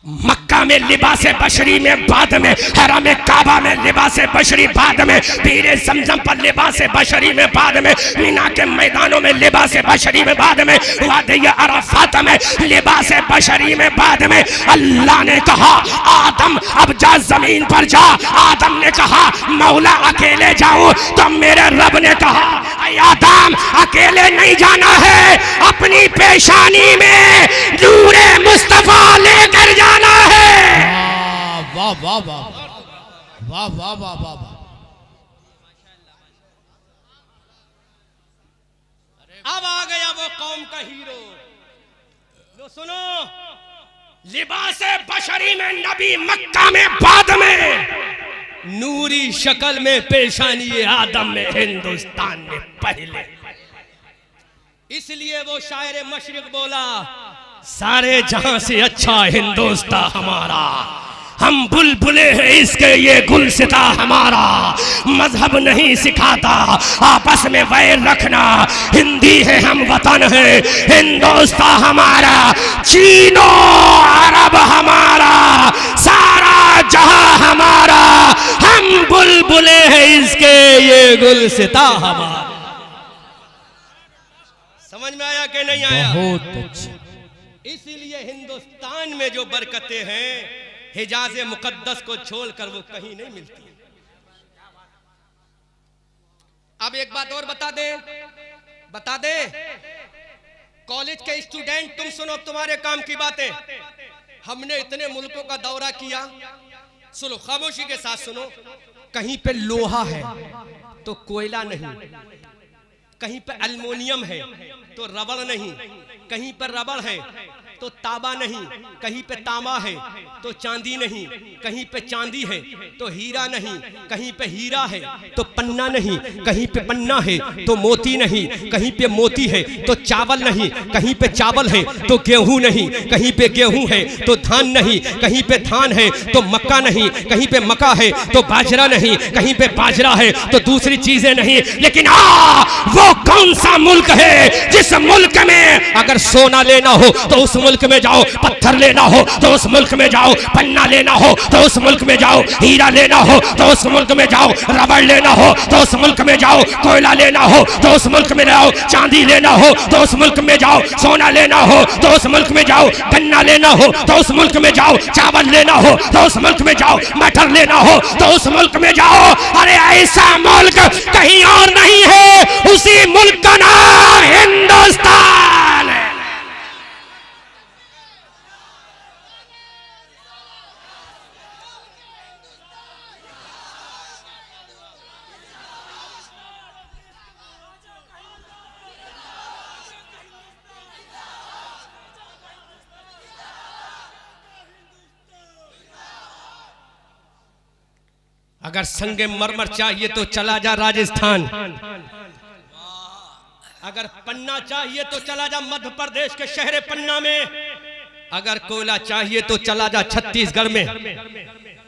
मक्का में लिबासे बशरी में बाद में, हरम काबा में लिबासे बशरी बाद में, पीरे ज़मज़म पर लिबासे बशरी में बाद में, मीना के मैदानों में लिबासे बशरी में बाद में, वादी अराफात में लिबासे बशरी में बाद में। अल्लाह ने कहा आदम अब जा जमीन पर जा। आदम ने कहा मौला अकेले जाऊं, तो मेरे रब ने कहा आदम अकेले नहीं जाना है, अपनी पेशानी में नूरे मुस्तफा लेकर जाना है। वाह वाह वाह वाह वाह वाह वाह वाह। अब आ गया वो कौम का हीरो। लो सुनो, लिबासे बशरी में नबी मक्का में बाद में, नूरी शक्ल में पेशानी आदम में हिंदुस्तान में पहले। इसलिए वो शायर मशरिक बोला, सारे जहां से अच्छा हिंदुस्तान हमारा, हम बुलबुले हैं इसके ये गुलसिता हमारा। मजहब नहीं सिखाता आपस में वैर रखना, हिंदी है हम वतन है हिंदुस्तान हमारा, चीनो अरब हमारा, सारा जहां हमारा, हम बुलबुले हैं इसके ये गुलसिता हमारा। समझ में आया कि नहीं आया? बहुत अच्छा। इसीलिए हिंदुस्तान में जो बरकतें हैं, हिजाज मुकद्दस को छोड़कर वो कहीं नहीं मिलती। अब एक बात और बता दे कॉलेज के स्टूडेंट, तुम सुनो, तुम्हारे काम की बातें। हमने इतने मुल्कों का दौरा किया, सुनो खामोशी के साथ सुनो। कहीं पे लोहा है तो कोयला नहीं, कहीं पे एल्युमिनियम है तो रबड़ नहीं, कहीं पर रबड़ है तो तांबा नहीं, कहीं पे तांबा है तो चांदी नहीं, कहीं पे चांदी है तो हीरा नहीं, कहीं पे हीरा है तो पन्ना नहीं, कहीं पे पन्ना है तो मोती नहीं, कहीं पे मोती है तो चावल नहीं, कहीं पे चावल है तो गेहूं नहीं, कहीं पे गेहूं है तो धान नहीं, कहीं पे धान है तो मक्का नहीं, कहीं पे मक्का है तो बाजरा नहीं, कहीं पे बाजरा है तो दूसरी चीजें नहीं। लेकिन वो कौन सा मुल्क है जिस मुल्क में अगर सोना लेना हो तो उस मुल्क में जाओ, पत्थर लेना हो तो उस मुल्क में जाओ, पन्ना लेना हो तो उस मुल्क में जाओ, हीरा लेना हो तो उस मुल्क में जाओ, रबड़ लेना हो तो उस मुल्क में जाओ, कोयला लेना हो तो उस मुल्क में जाओ, चांदी लेना हो तो उस मुल्क में जाओ, सोना लेना हो तो उस मुल्क में जाओ, गन्ना लेना हो तो उस मुल्क में जाओ, चावल लेना हो तो उस मुल्क में जाओ, मटर लेना हो तो उस मुल्क में जाओ। अरे ऐसा मुल्क कहीं और नहीं है, उसी मुल्क का नाम हिंदुस्तान है। अगर संगे मरमर चाहिए तो चला जा राजस्थान, अगर पन्ना चाहिए तो चला जा मध्य प्रदेश के शहर पन्ना में, अगर कोयला चाहिए तो चला जा छत्तीसगढ़ में,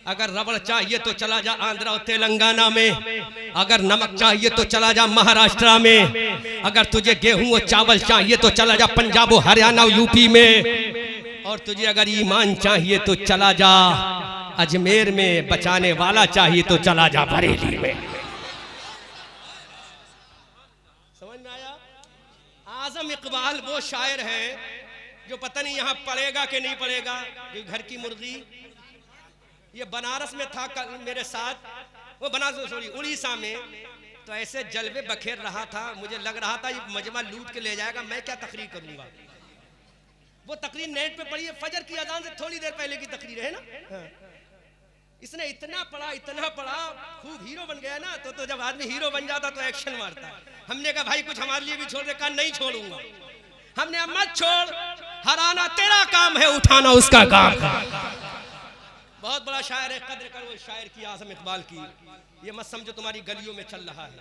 अगर रबड़ चाहिए तो चला जा आंध्र और तेलंगाना में, अगर नमक चाहिए तो चला जा महाराष्ट्र में, अगर तुझे गेहूं और चावल चाहिए तो चला जा पंजाब और हरियाणा और यूपी में, और तुझे अगर ईमान चाहिए तो चला जा अजमेर में, बचाने वाला चाहिए तो चला जा बरेली में। समझ में आया? आजम इकबाल वो शायर है जो पता नहीं यहाँ पढ़ेगा कि नहीं पढ़ेगा। ये घर की मुर्गी, ये बनारस में था कल मेरे साथ, वो बनारस सॉरी उड़ीसा में, तो ऐसे जलवे बखेर रहा था, मुझे लग रहा था ये मजमा लूट के ले जाएगा, मैं क्या तकरीर करूंगा। वो तकरीर नेट पे पड़ी है, फजर की अजान से थोड़ी देर पहले की तकरीर है ना। इसने इतना पढ़ा खूब हीरो बन गया ना। तो जब आदमी हीरो बन जाता तो एक्शन मारता। हमने कहा भाई कुछ हमारे लिए भी छोड़ दे, कहा नहीं छोड़ूंगा। हमने मत छोड़, हराना तेरा काम है, उठाना उसका काम है। बहुत बड़ा शायर है, कद्र कर वो शायर की, आजम इकबाल की। ये मत समझो तुम्हारी गलियों में चल रहा है,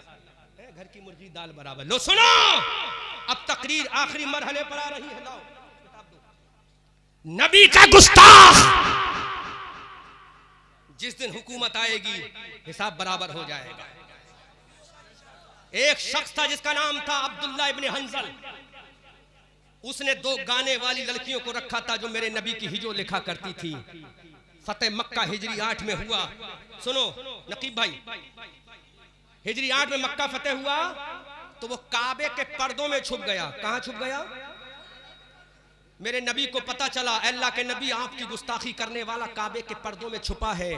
घर की मुर्गी दाल बराबर। लो सुनो, अब तकरीर आखिरी मरहले पर आ रही है। नबी का गुस्ताख जिस दिन हुकूमत आएगी हिसाब बराबर हो जाएगा। एक शख्स था जिसका नाम था अब्दुल्ला इब्न हंजल। उसने 2 गाने वाली लड़कियों को रखा था जो मेरे नबी की हिजो लिखा करती थी। फतेह मक्का हिजरी 8 में हुआ। सुनो नकीब भाई, हिजरी 8 में मक्का फतेह हुआ तो वो काबे के पर्दों में छुप गया। कहां छुप गया? मेरे नबी को पता चला अल्लाह के नबी आपकी गुस्ताखी करने वाला काबे के पर्दों में छुपा है।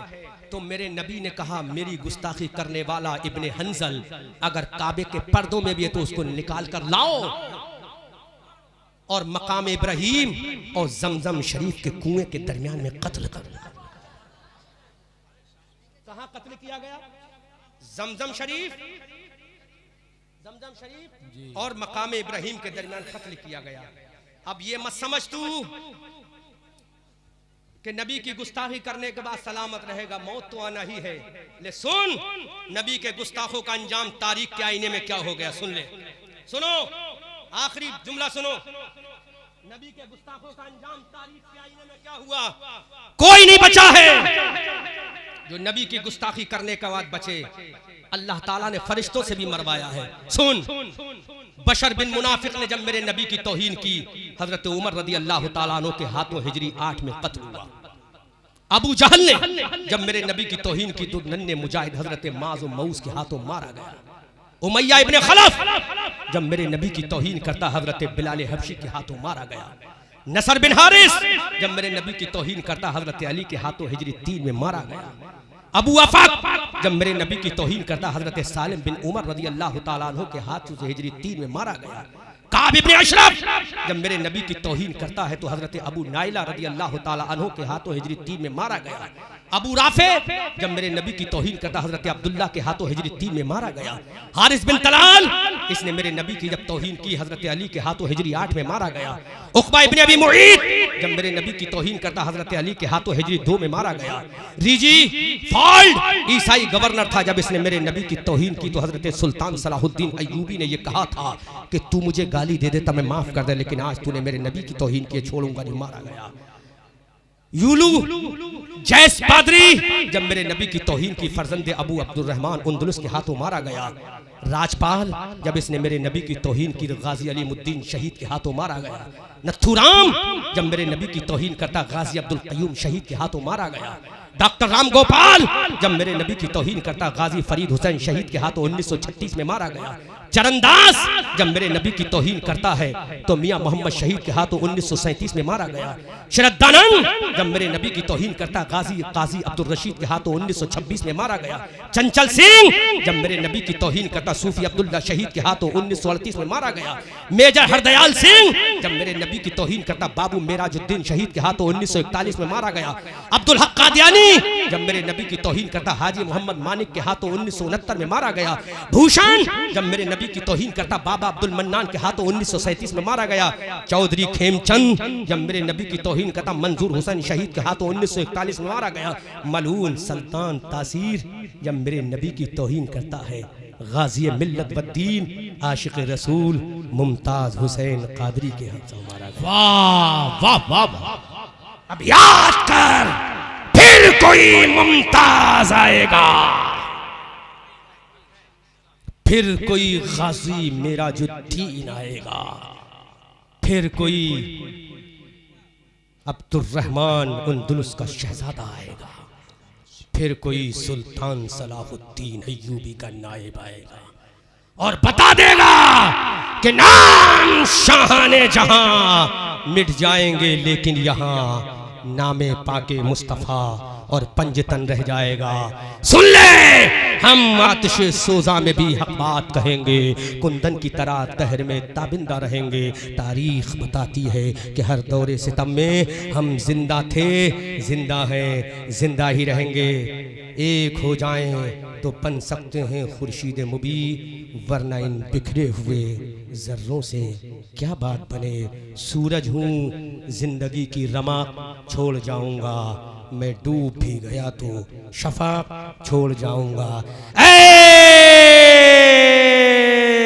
तो मेरे नबी ने कहा मेरी गुस्ताखी करने वाला इब्ने हंजल अगर काबे के पर्दों में भी है तो उसको निकाल कर लाओ और मकाम इब्राहिम और जमजम शरीफ के कुएं के दरमियान में कत्ल करो। कहां कत्ल किया गया? जमजम शरीफ। जमजम शरीफ और मकाम इब्राहिम के दरमियान कत्ल किया गया। अब ये मत समझ तू कि नबी की गुस्ताखी करने के बाद सलामत रहेगा, मौत तो आना ही है। ले सुन, नबी के गुस्ताखों का अंजाम तारीख के आईने में क्या हो गया, सुन ले, सुनो, आखिरी जुमला सुनो। नबी के गुस्ताखों का अंजाम तारीख के आईने में क्या हुआ? कोई नहीं बचा है जो नबी की गुस्ताखी करने के बाद बचे। अल्लाह ताला ने फरिश्तों से भी मरवाया है। सुन, बशर बिन मुनाफिक ने जब मेरे नबी की तौहीन की, हजरत उमर रदी अल्लाह ताला अन्हु के हाथों हिजरी 8 में कत्ल हुआ। अबू जहल ने जब मेरे नबी की तौहीन की तो नन्हे मुजाहिद हजरत माज और मऊस के हाथों मारा गया। उमैया इब्ने खलफ जब मेरे नबी की तौहीन करता हजरत बिलाल हबशी के हाथों मारा गया। नसर बिन हारिस जब मेरे नबी की तौहीन करता हजरत अली के हाथों हिजरी 3 में मारा गया। अबू अफाक जब मेरे नबी की तौहीन करता हजरत सालिम बिन उमर रज़ी अल्लाह ताला अन्हु के हाथों से हिजरी 3 में मारा गया। काब इब्ने अशरफ जब मेरे नबी की तौहीन करता है तो हजरत अबू नाइला रज़ी अल्लाह ताला अन्हु के हाथों हिजरी 3 में मारा गया। अबू राफे जब मेरे नबी की तौहीन करता हजरत अब्दुल्ला के हाथों हिजरी 3 में मारा गया। हारिस बिन तलाल इसने मेरे नबी की जब तौहीन की हजरत अली के हाथों हिजरी 8 में मारा गया। उक़बा इब्ने अबी मुईत जब मेरे नबी की तौहीन करता हजरत अली के हाथों हिजरी 2 में मारा गया। रीजी फॉल्ड ईसाई गवर्नर था, जब इसने मेरे नबी की तौहीन की तो हजरत सुल्तान सलाहुद्दीन अय्यूबी ने यह कहा था कि तू मुझे गाली दे देता मैं माफ कर दे, लेकिन आज तूने मेरे नबी की तौहीन की, छोड़ूंगा नहीं, मारा गया। यूलू जैस पादरी जब मेरे नबी की तौहीन की फर्जंदे अबू अब्दुर्रहमान उंदुलुस के हाथों मारा गया। राजपाल जब इसने मेरे नबी की तौहीन की गाजी अलीमुद्दीन शहीद के हाथों मारा गया। नथुराम जब मेरे नबी की तौहीन करता गाजी अब्दुल कयूम शहीद के हाथों मारा गया। डॉक्टर राम गोपाल जब मेरे नबी की तौहीन करता गाजी फरीद हुसैन शहीद के हाथों 1936 में मारा गया। चरणदास जब मेरे नबी की तौहीन करता है तो मियां मोहम्मद शहीद के हाथों 1937 में मारा गया। शरदानंद जब मेरे नबी की तौहीन करता गाजी काजी अब्दुल रशीद के हाथों 1926 में मारा गया। चंचल सिंह जब मेरे नबी की तौहीन करता सूफी अब्दुल्ला शहीद के हाथों 1938 में मारा गया। मेजर हरदयाल सिंह जब मेरे नबी की तौहीन करता बाबू मेराजुद्दीन शहीद के हाथों 1941 में मारा गया। अब्दुल हक कादियानी जब मेरे नबी की तौहीन करता हाजी मोहम्मद मानिक के हाथों 1969 में मारा गया। भूषण जब मेरे नबी की तौहीन करता बाबा अब्दुल मन्नान के हाथों 1937 में मारा गया। चौधरी खेमचंद जब मेरे नबी की तौहीन करता मंजूर हुसैन शहीद के हाथों 1941 में मारा गया। मलून सुल्तान तासीर जब मेरे नबी की तौहीन करता है गाजी मिल्लत वद्दीन आशिक रसूल मुमताज हुसैन कादरी के हाथों मारा गया। वाह वाह वाह वाह, अब याद कर, फिर कोई मुमताज आएगा, फिर कोई गाजी मेराजुद्दीन आएगा, फिर कोई अब्दुर्रहमान उंदुलुस का शहजादा आएगा, फिर कोई सुल्तान सलाहुद्दीन अय्यूबी का नायब आएगा और बता देगा कि नाम शाहाने जहां मिट जाएंगे, लेकिन यहां नामे पाके मुस्तफा और पंजतन रह जाएगा। सुन ले, हम आतिश सोजा में भी हक बात कहेंगे, कुंदन की तरह तहर में ताबिंदा रहेंगे। तारीख बताती है कि हर दौरे सितम में हम जिंदा थे, जिंदा हैं, जिंदा ही रहेंगे। एक हो जाएं तो बन सकते हैं खुर्शीद मुबी, वरना इन बिखरे हुए जर्रों से क्या बात बने। सूरज हूँ जिंदगी की रमक छोड़ जाऊंगा, मैं डूब भी गया तो शफाक छोड़ जाऊंगा। ऐ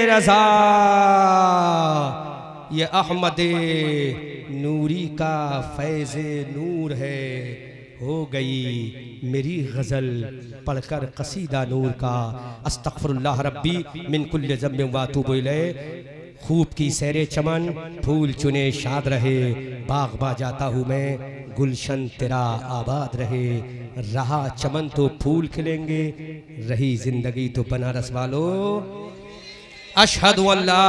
रज़ा ये अहमद नूरी का फैज़ नूर है, हो गई मेरी गज़ल पढ़कर कसीदा नूर का। अस्तग़फिरुल्लाह रब्बी मिन कुल्लि ज़ंबिन व अतूबु इलैह। खूब की सैरे चमन फूल चुने शाद रहे, बाग बा जाता हूँ मैं गुलशन तेरा आबाद रहे। रहा चमन तो फूल खिलेंगे, रही जिंदगी तो बनारस वालों। अशहदु अल्ला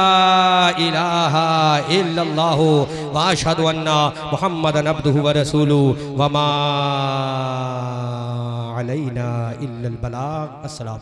इलाहा इल्लल्लाहु व अशहदु अन्ना मुहम्मदन अब्दुहु व रसूलुहु व मा अलैना इल्लल बलाग। अस्सलाम।